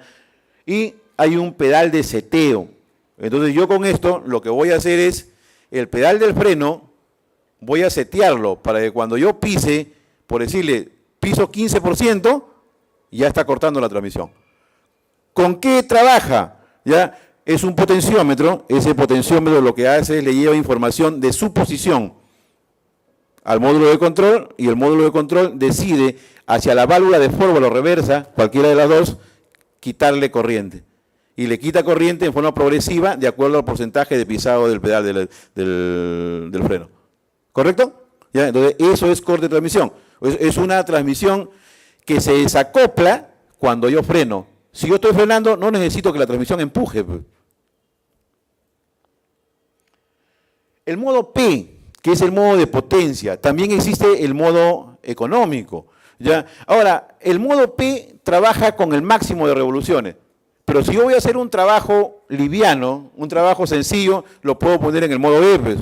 Speaker 2: Y hay un pedal de seteo. Entonces, yo con esto lo que voy a hacer es, el pedal del freno, voy a setearlo para que cuando yo pise, por decirle, piso 15%, ya está cortando la transmisión. ¿Con qué trabaja? ¿Ya? Es un potenciómetro. Ese potenciómetro lo que hace es le lleva información de su posición al módulo de control y el módulo de control decide hacia la válvula de forward o reversa, cualquiera de las dos, quitarle corriente. Y le quita corriente en forma progresiva de acuerdo al porcentaje de pisado del pedal del freno. ¿Correcto? ¿Ya? Entonces, eso es corte de transmisión. Es una transmisión que se desacopla cuando yo freno. Si yo estoy frenando, no necesito que la transmisión empuje. El modo P, que es el modo de potencia, también existe el modo económico, ¿ya? Ahora, el modo P trabaja con el máximo de revoluciones, pero si yo voy a hacer un trabajo liviano, un trabajo sencillo, lo puedo poner en el modo E, pues.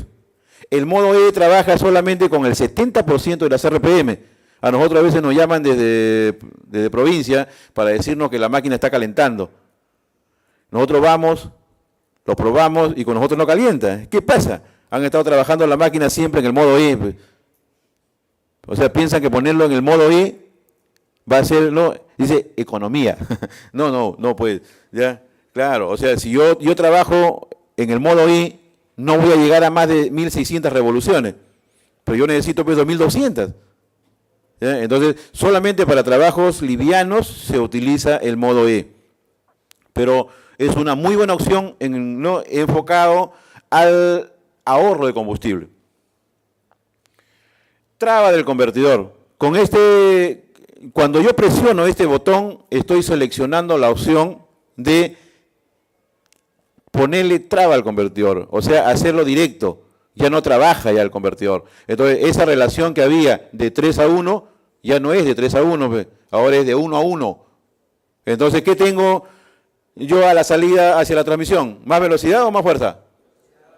Speaker 2: El modo E trabaja solamente con el 70% de las RPM. A nosotros a veces nos llaman desde provincia para decirnos que la máquina está calentando. Nosotros vamos, lo probamos y con nosotros no calienta. ¿Qué pasa? Han estado trabajando la máquina siempre en el modo E. Pues. O sea, piensan que ponerlo en el modo E va a ser, no, dice economía. No, pues, ya, claro. O sea, si yo trabajo en el modo E, no voy a llegar a más de 1.600 revoluciones, pero yo necesito pues 2.200. ¿Ya? Entonces, solamente para trabajos livianos se utiliza el modo E. Pero es una muy buena opción ¿no? enfocado al ahorro de combustible. traba del convertidor. Cuando yo presiono este botón, estoy seleccionando la opción de ponerle traba al convertidor, o sea, hacerlo directo. Ya no trabaja ya el convertidor. Entonces, esa relación que había de 3-1, ya no es de 3-1, ahora es de 1-1. Entonces, ¿qué tengo yo a la salida hacia la transmisión? ¿Más velocidad o más fuerza?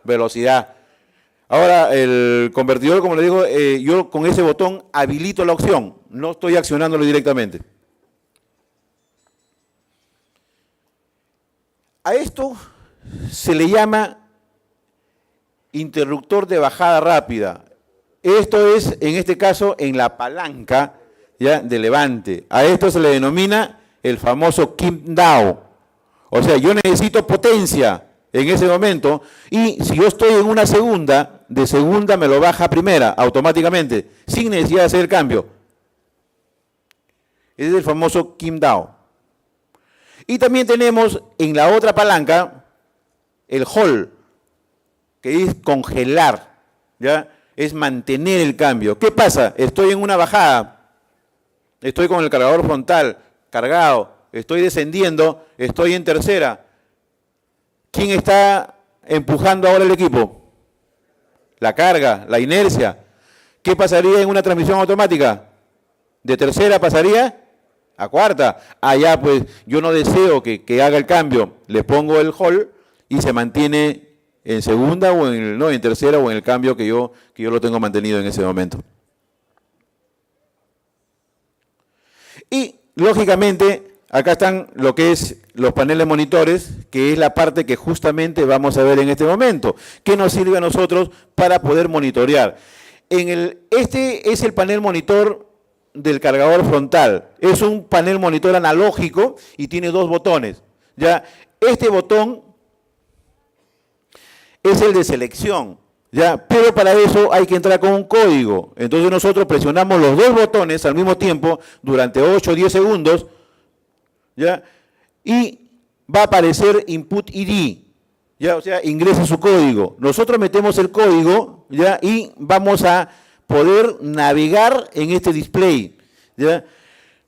Speaker 2: Velocidad. Ahora, el convertidor, como le digo, yo con ese botón habilito la opción, no estoy accionándolo directamente. A esto se le llama interruptor de bajada rápida. Esto es, en este caso, en la palanca, ¿ya?, de levante. A esto se le denomina el famoso keep down. O sea, yo necesito potencia en ese momento y si yo estoy en una segunda, de segunda me lo baja a primera automáticamente, sin necesidad de hacer el cambio. Ese es el famoso keep down. Y también tenemos en la otra palanca el hold, que es congelar, ¿ya? Es mantener el cambio. ¿Qué pasa? Estoy en una bajada, estoy con el cargador frontal cargado, estoy descendiendo, estoy en tercera. ¿Quién está empujando ahora el equipo? La carga, la inercia. ¿Qué pasaría en una transmisión automática? De tercera pasaría a cuarta. Allá pues yo no deseo que haga el cambio, le pongo el hold y se mantiene en segunda o en tercera o en el cambio que yo lo tengo mantenido en ese momento. Y lógicamente acá están lo que es los paneles monitores, que es la parte que justamente vamos a ver en este momento, que nos sirve a nosotros para poder monitorear. Este es el panel monitor del cargador frontal. Es un panel monitor analógico y tiene dos botones. ¿Ya? Este botón es el de selección, ¿ya? Pero para eso hay que entrar con un código. Entonces nosotros presionamos los dos botones al mismo tiempo durante 8 o 10 segundos, ¿ya? Y va a aparecer Input ID, ¿ya? O sea, ingresa su código. Nosotros metemos el código, ¿ya? Y vamos a poder navegar en este display, ¿ya?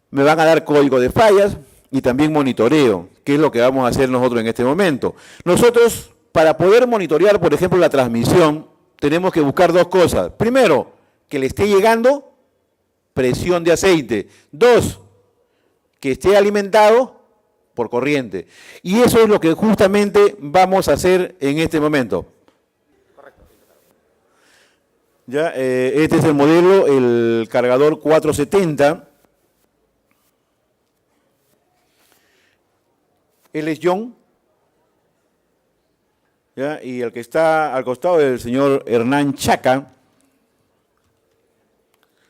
Speaker 2: Me van a dar código de fallas y también monitoreo, que es lo que vamos a hacer nosotros en este momento. Nosotros, para poder monitorear, por ejemplo, la transmisión, tenemos que buscar dos cosas. Primero, que le esté llegando presión de aceite. Dos, que esté alimentado por corriente. Y eso es lo que justamente vamos a hacer en este momento. Ya, este es el modelo, el cargador 470. Él es John. ¿Ya? Y el que está al costado es el señor Hernán Chaca,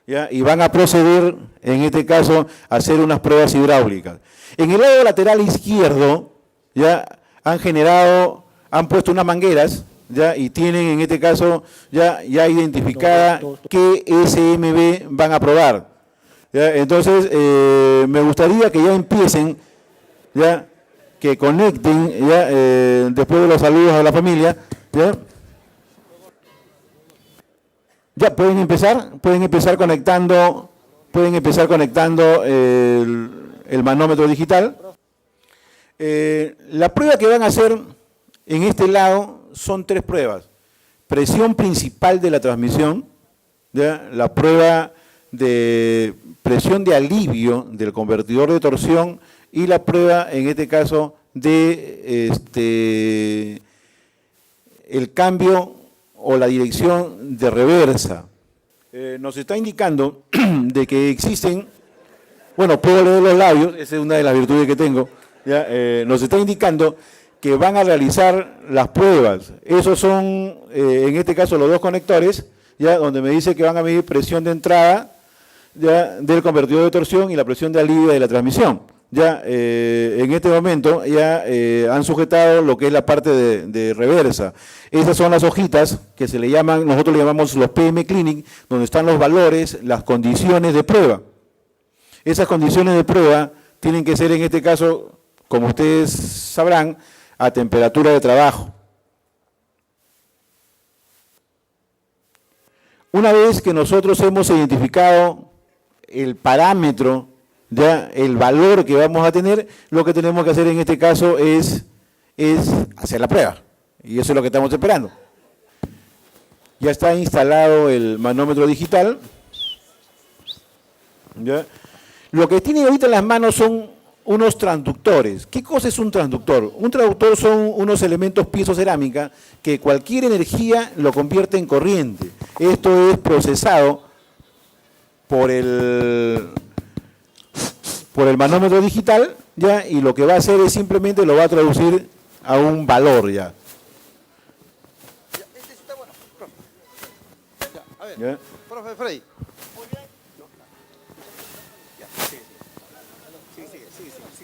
Speaker 2: ¿ya? Y van a proceder, en este caso, a hacer unas pruebas hidráulicas. En el lado lateral izquierdo, ¿ya?, han puesto unas mangueras, ¿ya?, y tienen, en este caso, ya identificada qué SMB van a probar, ¿ya? Entonces, me gustaría que ya empiecen, ¿ya?, que conecten, ¿ya?, después de los saludos a la familia, ¿ya? Ya pueden empezar conectando el manómetro digital. La prueba que van a hacer en este lado son 3 pruebas. Presión principal de la transmisión, ¿ya?, la prueba de presión de alivio del convertidor de torsión y la prueba, en este caso, de el cambio o la dirección de reversa. Nos está indicando de que existen, bueno, puedo leer los labios, esa es una de las virtudes que tengo, ¿ya? Nos está indicando que van a realizar las pruebas. Esos son, en este caso, los dos conectores, ¿ya?, donde me dice que van a medir presión de entrada, ¿ya?, del convertidor de torsión y la presión de alivio de la transmisión. Ya en este momento ya han sujetado lo que es la parte de reversa. Esas son las hojitas que se le llaman, nosotros le llamamos los PM Clinic, donde están los valores, las condiciones de prueba. Esas condiciones de prueba tienen que ser, en este caso, como ustedes sabrán, a temperatura de trabajo. Una vez que nosotros hemos identificado el parámetro, ya el valor que vamos a tener, lo que tenemos que hacer en este caso es hacer la prueba. Y eso es lo que estamos esperando. Ya está instalado el manómetro digital. ¿Ya? Lo que tiene ahorita en las manos son unos transductores. ¿Qué cosa es un transductor? Un transductor son unos elementos piezocerámica que cualquier energía lo convierte en corriente. Esto es procesado por el manómetro digital, ¿ya? Y lo que va a hacer es simplemente lo va a traducir a un valor ya.
Speaker 3: Este sí está bueno, profe. Ya, a ver,
Speaker 2: ¿Ya?
Speaker 3: profe Frey.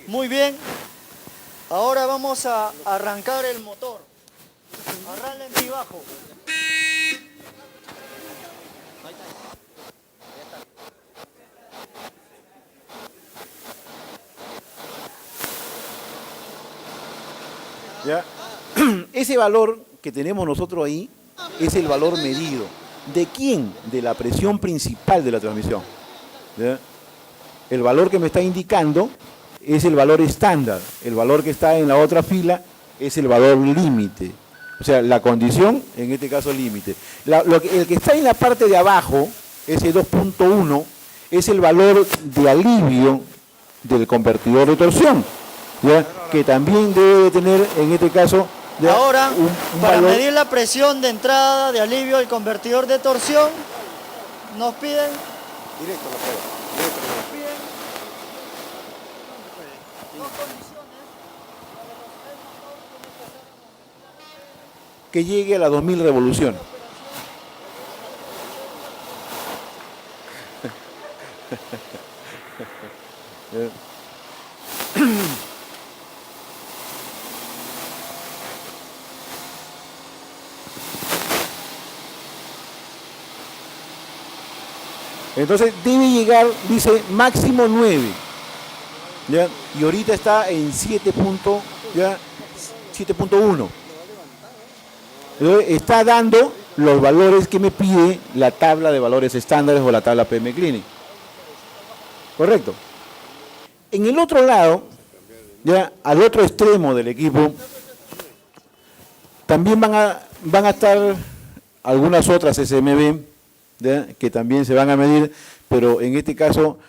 Speaker 3: Muy bien. Ahora vamos a arrancar el motor. Arranca en bajo.
Speaker 2: ¿Ya? Ese valor que tenemos nosotros ahí es el valor medido. ¿De quién? De la presión principal de la transmisión. ¿Ya? El valor que me está indicando es el valor estándar. El valor que está en la otra fila es el valor límite. O sea, la condición, en este caso límite. El que está en la parte de abajo, ese 2.1, es el valor de alivio del convertidor de torsión, ¿ya? Que también debe de tener, en este caso, ¿ya?
Speaker 3: Ahora,
Speaker 2: un
Speaker 3: para
Speaker 2: valor.
Speaker 3: medir la presión de entrada de alivio del convertidor de torsión, nos piden...
Speaker 4: Directo la prueba. Directo la prueba.
Speaker 3: Nos piden dos condiciones.
Speaker 2: Que llegue a las 2000 revoluciones. Entonces debe llegar, dice, máximo 9. ¿Ya? Y ahorita está en 7.1. Está dando los valores que me pide la tabla de valores estándares o la tabla PM Clinic. Correcto. En el otro lado, ya al otro extremo del equipo, también van a estar algunas otras SMB, ¿ya? Que también se van a medir, pero en este caso,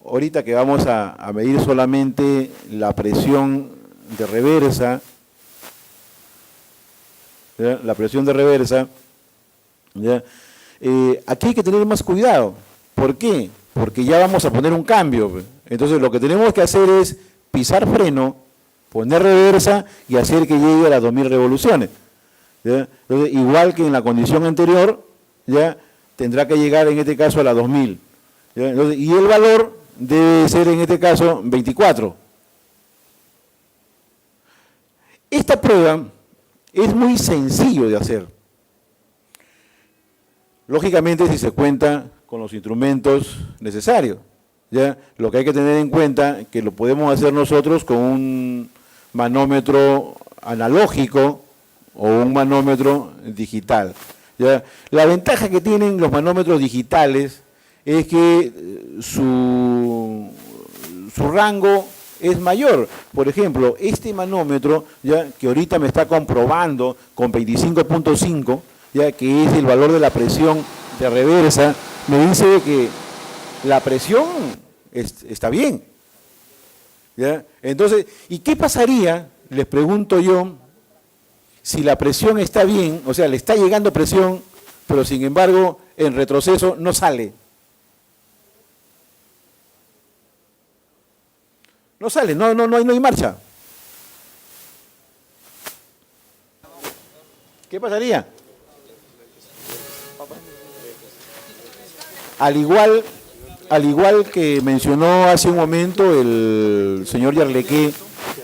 Speaker 2: ahorita que vamos a medir solamente la presión de reversa, ¿ya? La presión de reversa, ¿ya? Aquí hay que tener más cuidado. ¿Por qué? Porque ya vamos a poner un cambio. Entonces lo que tenemos que hacer es pisar freno, poner reversa y hacer que llegue a las 2000 revoluciones. ¿Ya? Entonces, igual que en la condición anterior, ya tendrá que llegar en este caso a las 2000. ¿Ya? Entonces, y el valor debe ser en este caso 24. Esta prueba es muy sencillo de hacer. Lógicamente, si se cuenta con los instrumentos necesarios, ¿ya? Lo que hay que tener en cuenta que lo podemos hacer nosotros con un manómetro analógico o un manómetro digital, ¿ya? La ventaja que tienen los manómetros digitales es que su rango es mayor. Por ejemplo, este manómetro, ya que ahorita me está comprobando con 25.5, ya que es el valor de la presión de reversa, me dice que la presión está bien. ¿Ya? Entonces, ¿y qué pasaría, les pregunto yo, si la presión está bien, o sea, le está llegando presión, pero sin embargo en retroceso no sale? No sale, no hay marcha. ¿Qué pasaría? Al igual que mencionó hace un momento el señor Yarlequé,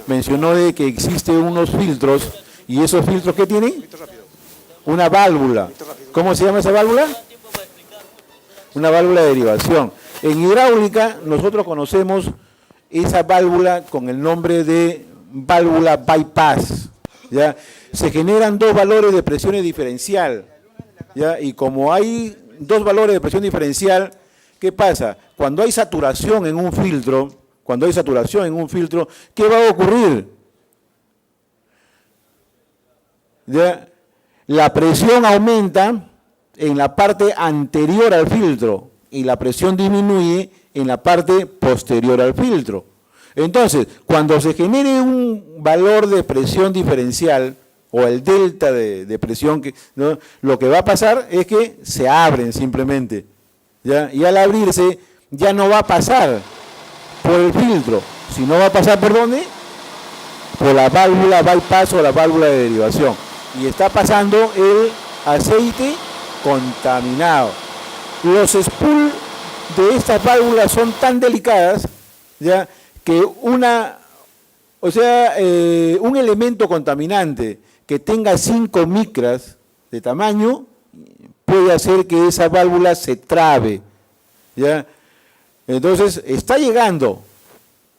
Speaker 2: mencionó de que existen unos filtros, y esos filtros, ¿qué tienen? Una válvula. ¿Cómo se llama esa válvula? Una válvula de derivación. En hidráulica nosotros conocemos esa válvula con el nombre de válvula bypass, ¿ya? Se generan dos valores de presión diferencial, ¿ya? Y como hay dos valores de presión diferencial, ¿qué pasa? Cuando hay saturación en un filtro, ¿qué va a ocurrir? ¿Ya? La presión aumenta en la parte anterior al filtro y la presión disminuye en la parte posterior al filtro. Entonces, cuando se genere un valor de presión diferencial o el delta de presión, ¿no? Lo que va a pasar es que se abren simplemente, ¿ya? Y al abrirse ya no va a pasar por el filtro, sino va a pasar ¿por dónde? Por la válvula bypass o la válvula de derivación. Y está pasando el aceite contaminado. Los spools de estas válvulas son tan delicadas, ¿ya?, que un elemento contaminante que tenga 5 micras de tamaño puede hacer que esa válvula se trabe, ¿ya? Entonces, está llegando,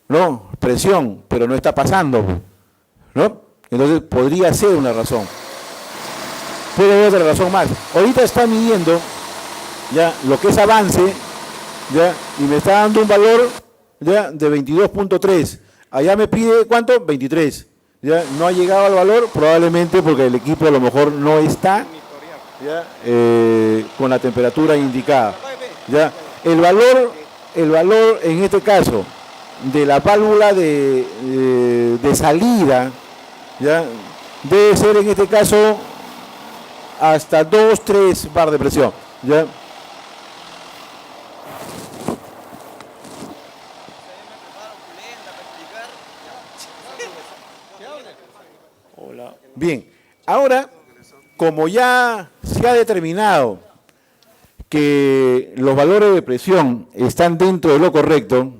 Speaker 2: ¿no?, presión, pero no está pasando, ¿no? Entonces, podría ser una razón. Puede haber otra razón más. Ahorita está midiendo, ya, lo que es avance, ya, y me está dando un valor, ya, de 22.3. Allá me pide, ¿cuánto? 23. Ya, no ha llegado al valor, probablemente porque el equipo a lo mejor no está, ya, con la temperatura indicada. Ya. El valor en este caso de la válvula de salida, ya, debe ser en este caso hasta 2-3 bar de presión, ¿ya? Bien, ahora, como ya se ha determinado que los valores de presión están dentro de lo correcto,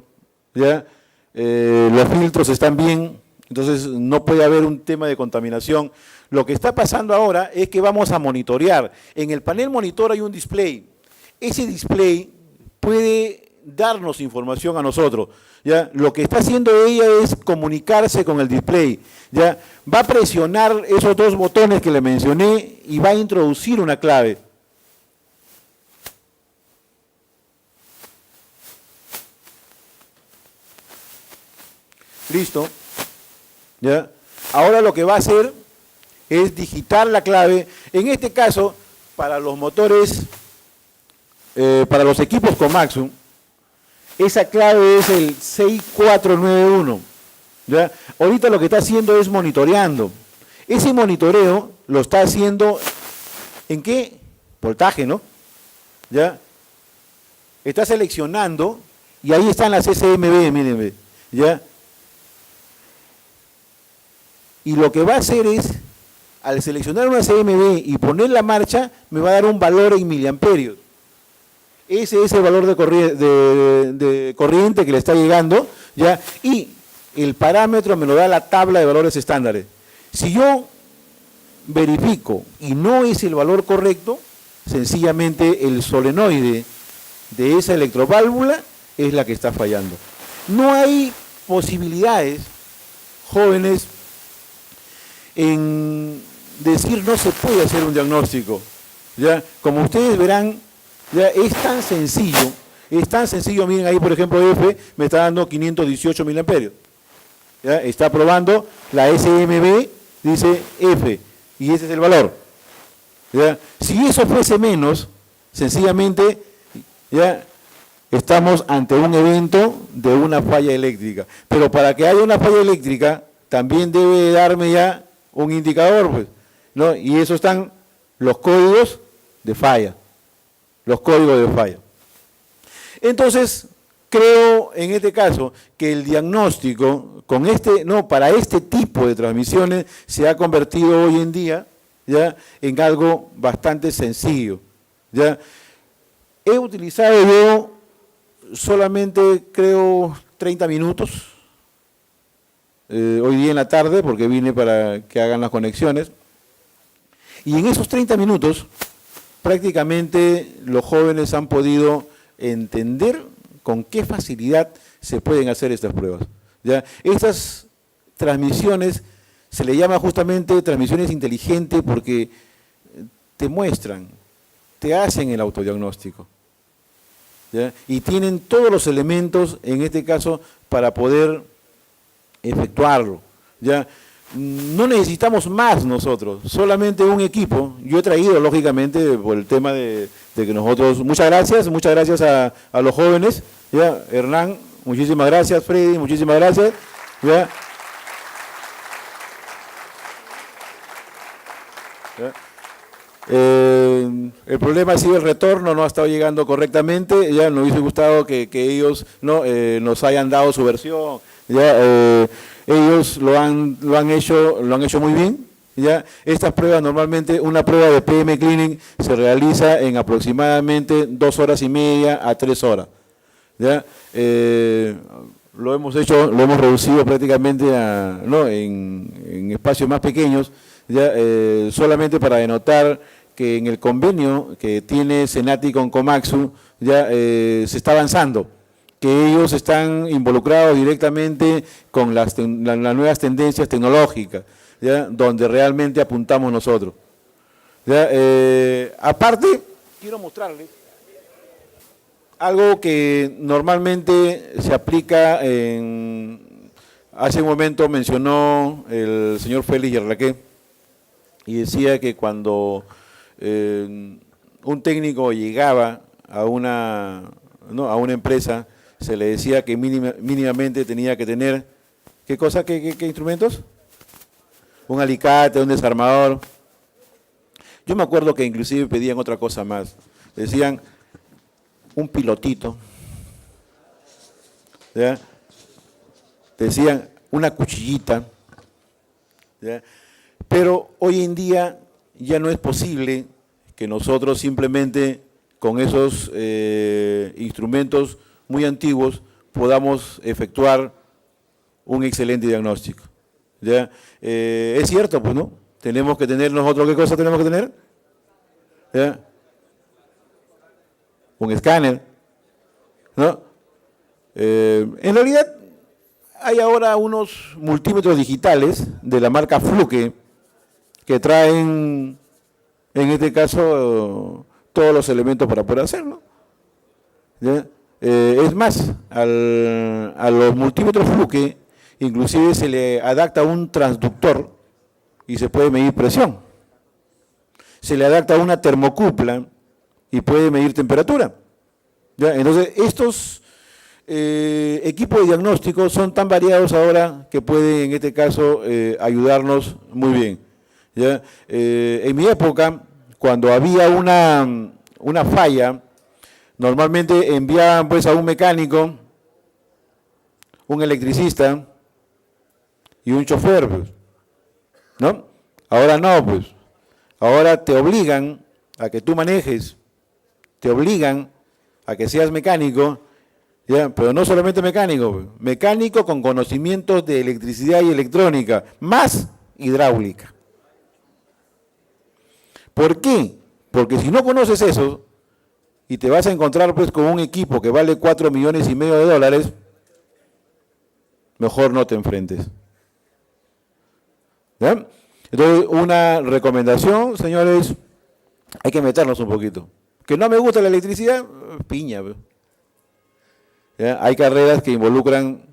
Speaker 2: ¿ya? Los filtros están bien, entonces no puede haber un tema de contaminación. Lo que está pasando ahora es que vamos a monitorear. En el panel monitor hay un display. Ese display puede darnos información a nosotros, ¿ya? Lo que está haciendo ella es comunicarse con el display, ¿ya? Va a presionar esos dos botones que le mencioné y va a introducir una clave. Listo, ¿ya? Ahora lo que va a hacer es digitar la clave. En este caso, para los motores, para los equipos Komatsu, esa clave es el 6491. ¿Ya? Ahorita lo que está haciendo es monitoreando. Ese monitoreo lo está haciendo, ¿en qué? Voltaje, ¿no? ¿Ya? Está seleccionando y ahí están las SMB, mírenme, ¿ya? Y lo que va a hacer es, al seleccionar una CMB y poner la marcha, me va a dar un valor en miliamperios. Ese es el valor de corriente que le está llegando, ¿ya? Y el parámetro me lo da la tabla de valores estándares. Si yo verifico y no es el valor correcto, sencillamente el solenoide de esa electroválvula es la que está fallando. No hay posibilidades, jóvenes, en decir no se puede hacer un diagnóstico, ¿ya? Como ustedes verán, ya es tan sencillo, miren ahí por ejemplo F me está dando 518 miliamperios, ¿ya? Está probando la SMB, dice F, y ese es el valor, ¿ya? Si eso fuese menos, sencillamente, ya estamos ante un evento de una falla eléctrica, pero para que haya una falla eléctrica, también debe darme ya un indicador, pues, ¿no? Y eso están los códigos de falla, Entonces, creo en este caso que el diagnóstico para este tipo de transmisiones se ha convertido hoy en día, ¿ya?, en algo bastante sencillo, ¿ya? He utilizado yo solamente, creo, 30 minutos, hoy día en la tarde, porque vine para que hagan las conexiones, y en esos 30 minutos prácticamente los jóvenes han podido entender con qué facilidad se pueden hacer estas pruebas, ¿ya? Estas transmisiones se le llama justamente transmisiones inteligentes porque te muestran te hacen el autodiagnóstico. ¿Ya? Y tienen todos los elementos, en este caso, para poder efectuarlo. ¿Ya? No necesitamos más nosotros, solamente un equipo. Yo he traído, lógicamente, por el tema de que nosotros, muchas gracias a los jóvenes. ¿Ya? Hernán, muchísimas gracias. Freddy, muchísimas gracias. ¿Ya? ¿Ya? El problema ha sido el retorno, no ha estado llegando correctamente. Ya nos hubiese gustado que ellos nos hayan dado su versión. Ya, ellos lo han hecho muy bien. Ya, estas pruebas normalmente, una prueba de PM Cleaning se realiza en aproximadamente 2 horas y media a 3 horas. Ya, lo hemos reducido prácticamente en espacios más pequeños, ya, solamente para denotar que en el convenio que tiene Senati con Komatsu ya se está avanzando, que ellos están involucrados directamente con las nuevas tendencias tecnológicas, ¿ya? Donde realmente apuntamos nosotros. ¿Ya? Aparte, quiero mostrarles algo que normalmente se aplica hace un momento mencionó el señor Félix Yerlaqué y decía que cuando un técnico llegaba a una empresa, se le decía que mínimamente tenía que tener, ¿qué cosa? ¿Qué instrumentos? Un alicate, un desarmador. Yo me acuerdo que inclusive pedían otra cosa más. Decían un pilotito. ¿Ya? Decían una cuchillita. ¿Ya? Pero hoy en día ya no es posible que nosotros simplemente con esos instrumentos muy antiguos podamos efectuar un excelente diagnóstico. ¿Ya? Es cierto, pues, ¿no? Tenemos que tener nosotros, ¿qué cosa tenemos que tener? ¿Ya? Un escáner, ¿no? En realidad hay ahora unos multímetros digitales de la marca Fluke que traen, en este caso, todos los elementos para poder hacerlo. ¿Ya? Es más, a los multímetros Fluke inclusive se le adapta un transductor y se puede medir presión. Se le adapta una termocupla y puede medir temperatura. ¿Ya? Entonces, estos equipos de diagnóstico son tan variados ahora que pueden, en este caso, ayudarnos muy bien. ¿Ya? En mi época, cuando había una falla, normalmente enviaban pues a un mecánico, un electricista y un chofer, pues, ¿no? Ahora no, pues. Ahora te obligan a que tú manejes, te obligan a que seas mecánico, ¿ya? Pero no solamente mecánico, pues, mecánico con conocimientos de electricidad y electrónica, más hidráulica. ¿Por qué? Porque si no conoces eso y te vas a encontrar pues con un equipo que vale $4,5 millones, mejor no te enfrentes. ¿Ya? Entonces, una recomendación, señores, hay que meternos un poquito. Que no me gusta la electricidad, piña. ¿Ya? Hay carreras que involucran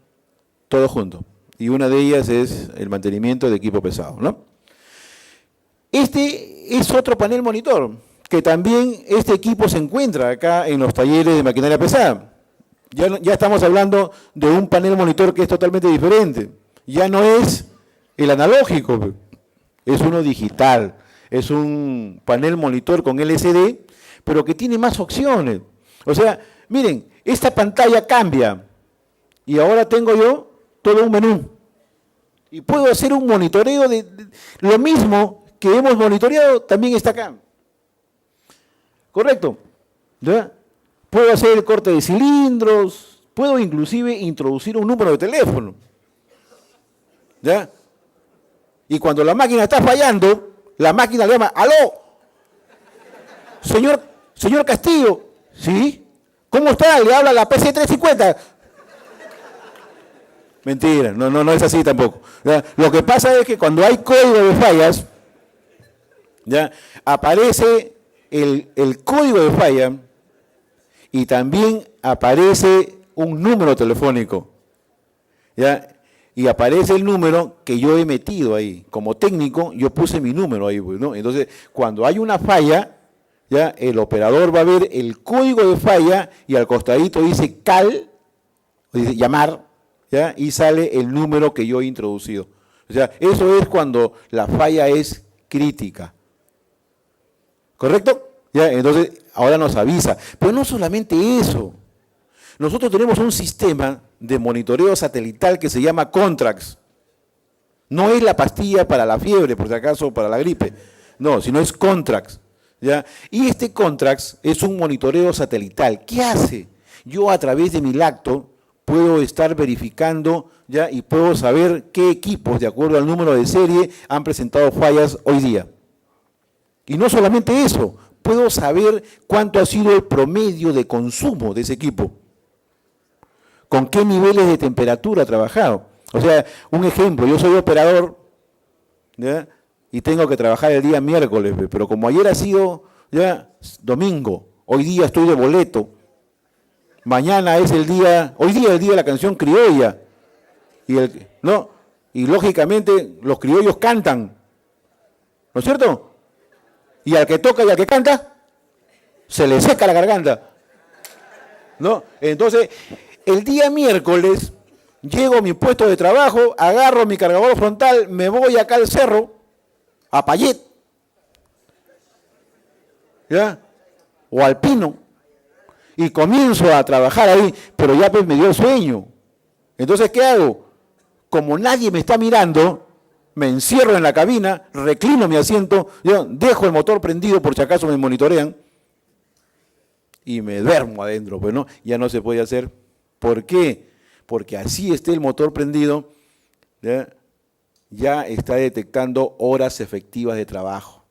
Speaker 2: todo junto. Y una de ellas es el mantenimiento de equipo pesado, ¿no? Este es otro panel monitor, que también este equipo se encuentra acá en los talleres de maquinaria pesada. Ya estamos hablando de un panel monitor que es totalmente diferente. Ya no es el analógico, es uno digital. Es un panel monitor con LCD, pero que tiene más opciones. O sea, miren, esta pantalla cambia y ahora tengo yo todo un menú. Y puedo hacer un monitoreo de lo mismo que hemos monitoreado, también está acá. ¿Correcto? ¿Ya? Puedo hacer el corte de cilindros, puedo inclusive introducir un número de teléfono. ¿Ya? Y cuando la máquina está fallando, la máquina le llama, ¡aló! Señor Castillo, ¿sí? ¿Cómo está? Le habla la PC350. Mentira, no es así tampoco. ¿Ya? Lo que pasa es que cuando hay código de fallas, ¿ya? Aparece el código de falla y también aparece un número telefónico, ¿ya? Y aparece el número que yo he metido ahí. Como técnico, yo puse mi número ahí, pues, ¿no? Entonces, cuando hay una falla, ¿ya? El operador va a ver el código de falla y al costadito dice CAL, dice llamar, ¿ya? Y sale el número que yo he introducido. O sea, eso es cuando la falla es crítica. ¿Correcto? ¿Ya? Entonces, ahora nos avisa. Pero no solamente eso. Nosotros tenemos un sistema de monitoreo satelital que se llama Contrax. No es la pastilla para la fiebre, por si acaso, para la gripe. No, sino es Contrax. ¿Ya? Y este Contrax es un monitoreo satelital. ¿Qué hace? Yo a través de mi lacto puedo estar verificando, ¿ya? Y puedo saber qué equipos, de acuerdo al número de serie, han presentado fallas hoy día. Y no solamente eso, puedo saber cuánto ha sido el promedio de consumo de ese equipo. Con qué niveles de temperatura ha trabajado. O sea, un ejemplo, yo soy operador, ¿ya? Y tengo que trabajar el día miércoles, pero como ayer ha sido ya domingo, hoy día estoy de boleto, mañana es el día, hoy día es el día de la canción criolla, ¿no? Y lógicamente los criollos cantan, ¿no es cierto? Y al que toca y al que canta, se le seca la garganta, ¿no? Entonces, el día miércoles, llego a mi puesto de trabajo, agarro mi cargador frontal, me voy acá al cerro, a Payet, ¿ya? O al Pino, y comienzo a trabajar ahí, pero ya pues me dio sueño. Entonces, ¿qué hago? Como nadie me está mirando, me encierro en la cabina, reclino mi asiento, yo dejo el motor prendido por si acaso me monitorean, y me duermo adentro, pues no, ya no se puede hacer. ¿Por qué? Porque así esté el motor prendido, ya está detectando horas efectivas de trabajo.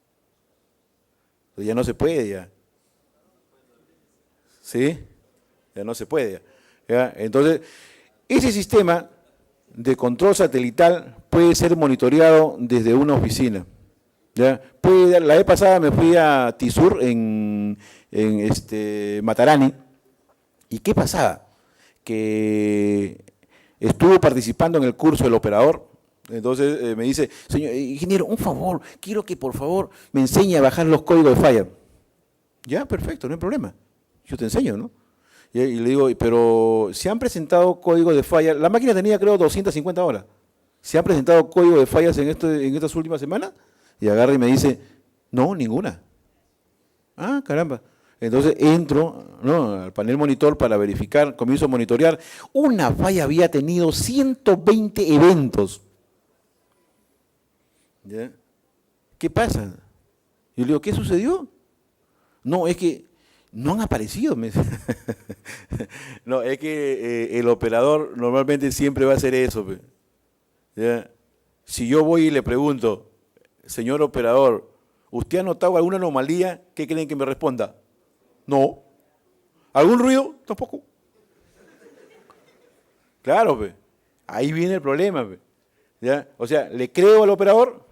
Speaker 2: Entonces ya no se puede ya. ¿Sí? Ya no se puede ya. Entonces, ese sistema de control satelital puede ser monitoreado desde una oficina. ¿Ya? La vez pasada me fui a Tisur en Matarani. ¿Y qué pasaba? Que estuvo participando en el curso del operador. Entonces me dice, señor ingeniero, un favor, quiero que por favor me enseñe a bajar los códigos de falla. Ya, perfecto, no hay problema. Yo te enseño, ¿no? Y le digo, pero ¿se han presentado códigos de falla? La máquina tenía, creo, 250 horas. ¿Se han presentado códigos de fallas en estas últimas semanas? Y agarra y me dice, no, ninguna. Ah, caramba. Entonces entro, ¿no?, al panel monitor para verificar, comienzo a monitorear. Una falla había tenido 120 eventos. ¿Ya? ¿Qué pasa? Yo le digo, ¿qué sucedió? No, es que no han aparecido. No, es que el operador normalmente siempre va a hacer eso. ¿Ya? Si yo voy y le pregunto, señor operador, ¿usted ha notado alguna anomalía? ¿Qué creen que me responda? No. ¿Algún ruido? Tampoco. Claro, ahí viene el problema. ¿Ya? O sea, ¿le creo al operador?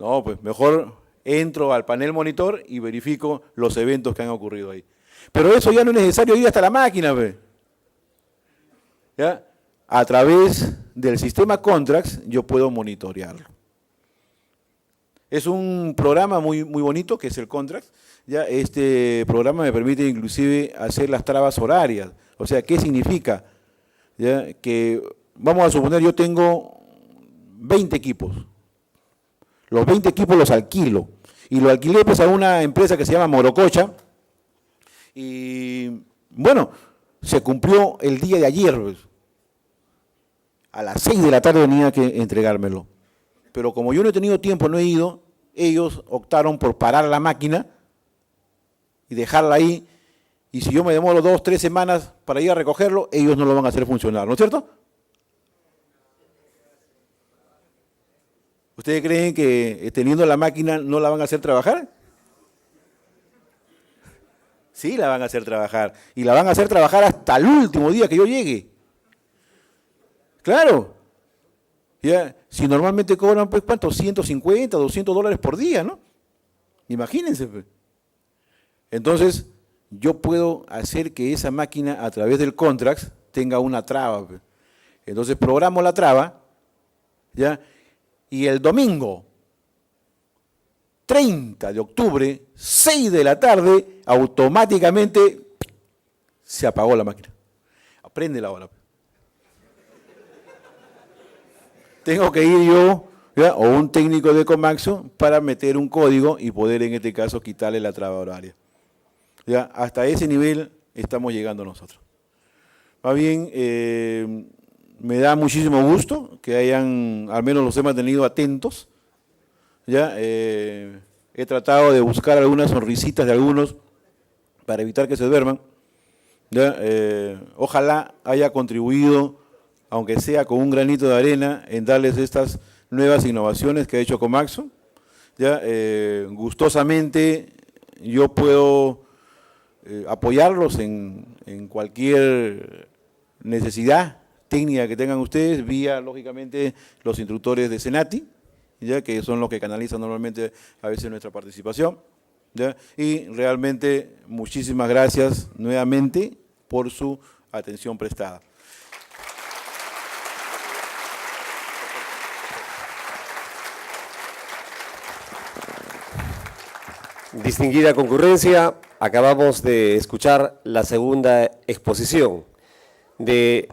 Speaker 2: No, pues mejor entro al panel monitor y verifico los eventos que han ocurrido ahí. Pero eso ya no es necesario ir hasta la máquina. ¿Ya? A través del sistema Contrax yo puedo monitorearlo. Es un programa muy bonito que es el Contrax. Ya este programa me permite inclusive hacer las trabas horarias. O sea, ¿qué significa? ¿Ya? Que vamos a suponer yo tengo 20 equipos. Los 20 equipos los alquilo. Y lo alquilé pues a una empresa que se llama Morococha. Y bueno, se cumplió el día de ayer. Pues. A las 6 de la tarde tenía que entregármelo. Pero como yo no he tenido tiempo, no he ido, ellos optaron por parar la máquina y dejarla ahí. Y si yo me demoro 2 o 3 semanas para ir a recogerlo, ellos no lo van a hacer funcionar, ¿no es cierto? ¿Ustedes creen que teniendo la máquina no la van a hacer trabajar? Sí, la van a hacer trabajar. Y la van a hacer trabajar hasta el último día que yo llegue. Claro. Ya, si normalmente cobran, pues, ¿cuánto? 150, $200 por día, ¿no? Imagínense. Pues. Entonces, yo puedo hacer que esa máquina a través del Contrax tenga una traba. Pues. Entonces programo la traba, ¿ya? Y el domingo 30 de octubre, 6 de la tarde, automáticamente se apagó la máquina. Aprende la hora. Tengo que ir yo, ¿ya? O un técnico de Komatsu para meter un código y poder en este caso quitarle la traba horaria. ¿Ya? Hasta ese nivel estamos llegando nosotros. Más bien, me da muchísimo gusto que hayan, al menos los he mantenido atentos. ¿Ya? He tratado de buscar algunas sonrisitas de algunos para evitar que se duerman. ¿Ya? Ojalá haya contribuido, aunque sea con un granito de arena, en darles estas nuevas innovaciones que ha hecho Komatsu. ¿Ya? Gustosamente yo puedo apoyarlos en cualquier necesidad técnica que tengan ustedes, vía, lógicamente, los instructores de Senati, ¿ya? Que son los que canalizan normalmente a veces nuestra participación. ¿Ya? Y realmente muchísimas gracias nuevamente por su atención prestada.
Speaker 1: Distinguida concurrencia, acabamos de escuchar la segunda exposición del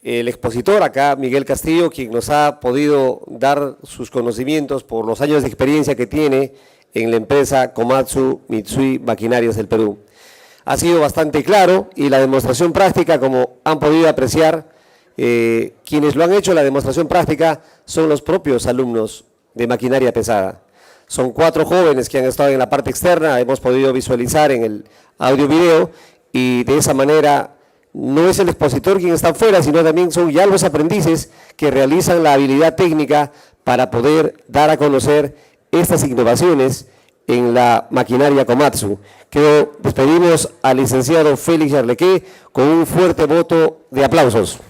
Speaker 1: expositor acá, Miguel Castillo, quien nos ha podido dar sus conocimientos por los años de experiencia que tiene en la empresa Komatsu Mitsui Maquinarias del Perú. Ha sido bastante claro y la demostración práctica, como han podido apreciar, quienes lo han hecho, la demostración práctica son los propios alumnos de maquinaria pesada. Son 4 jóvenes que han estado en la parte externa, hemos podido visualizar en el audio-video y de esa manera no es el expositor quien está afuera, sino también son ya los aprendices que realizan la habilidad técnica para poder dar a conocer estas innovaciones en la maquinaria Komatsu. Despedimos al licenciado Félix Yarlequé con un fuerte voto de aplausos.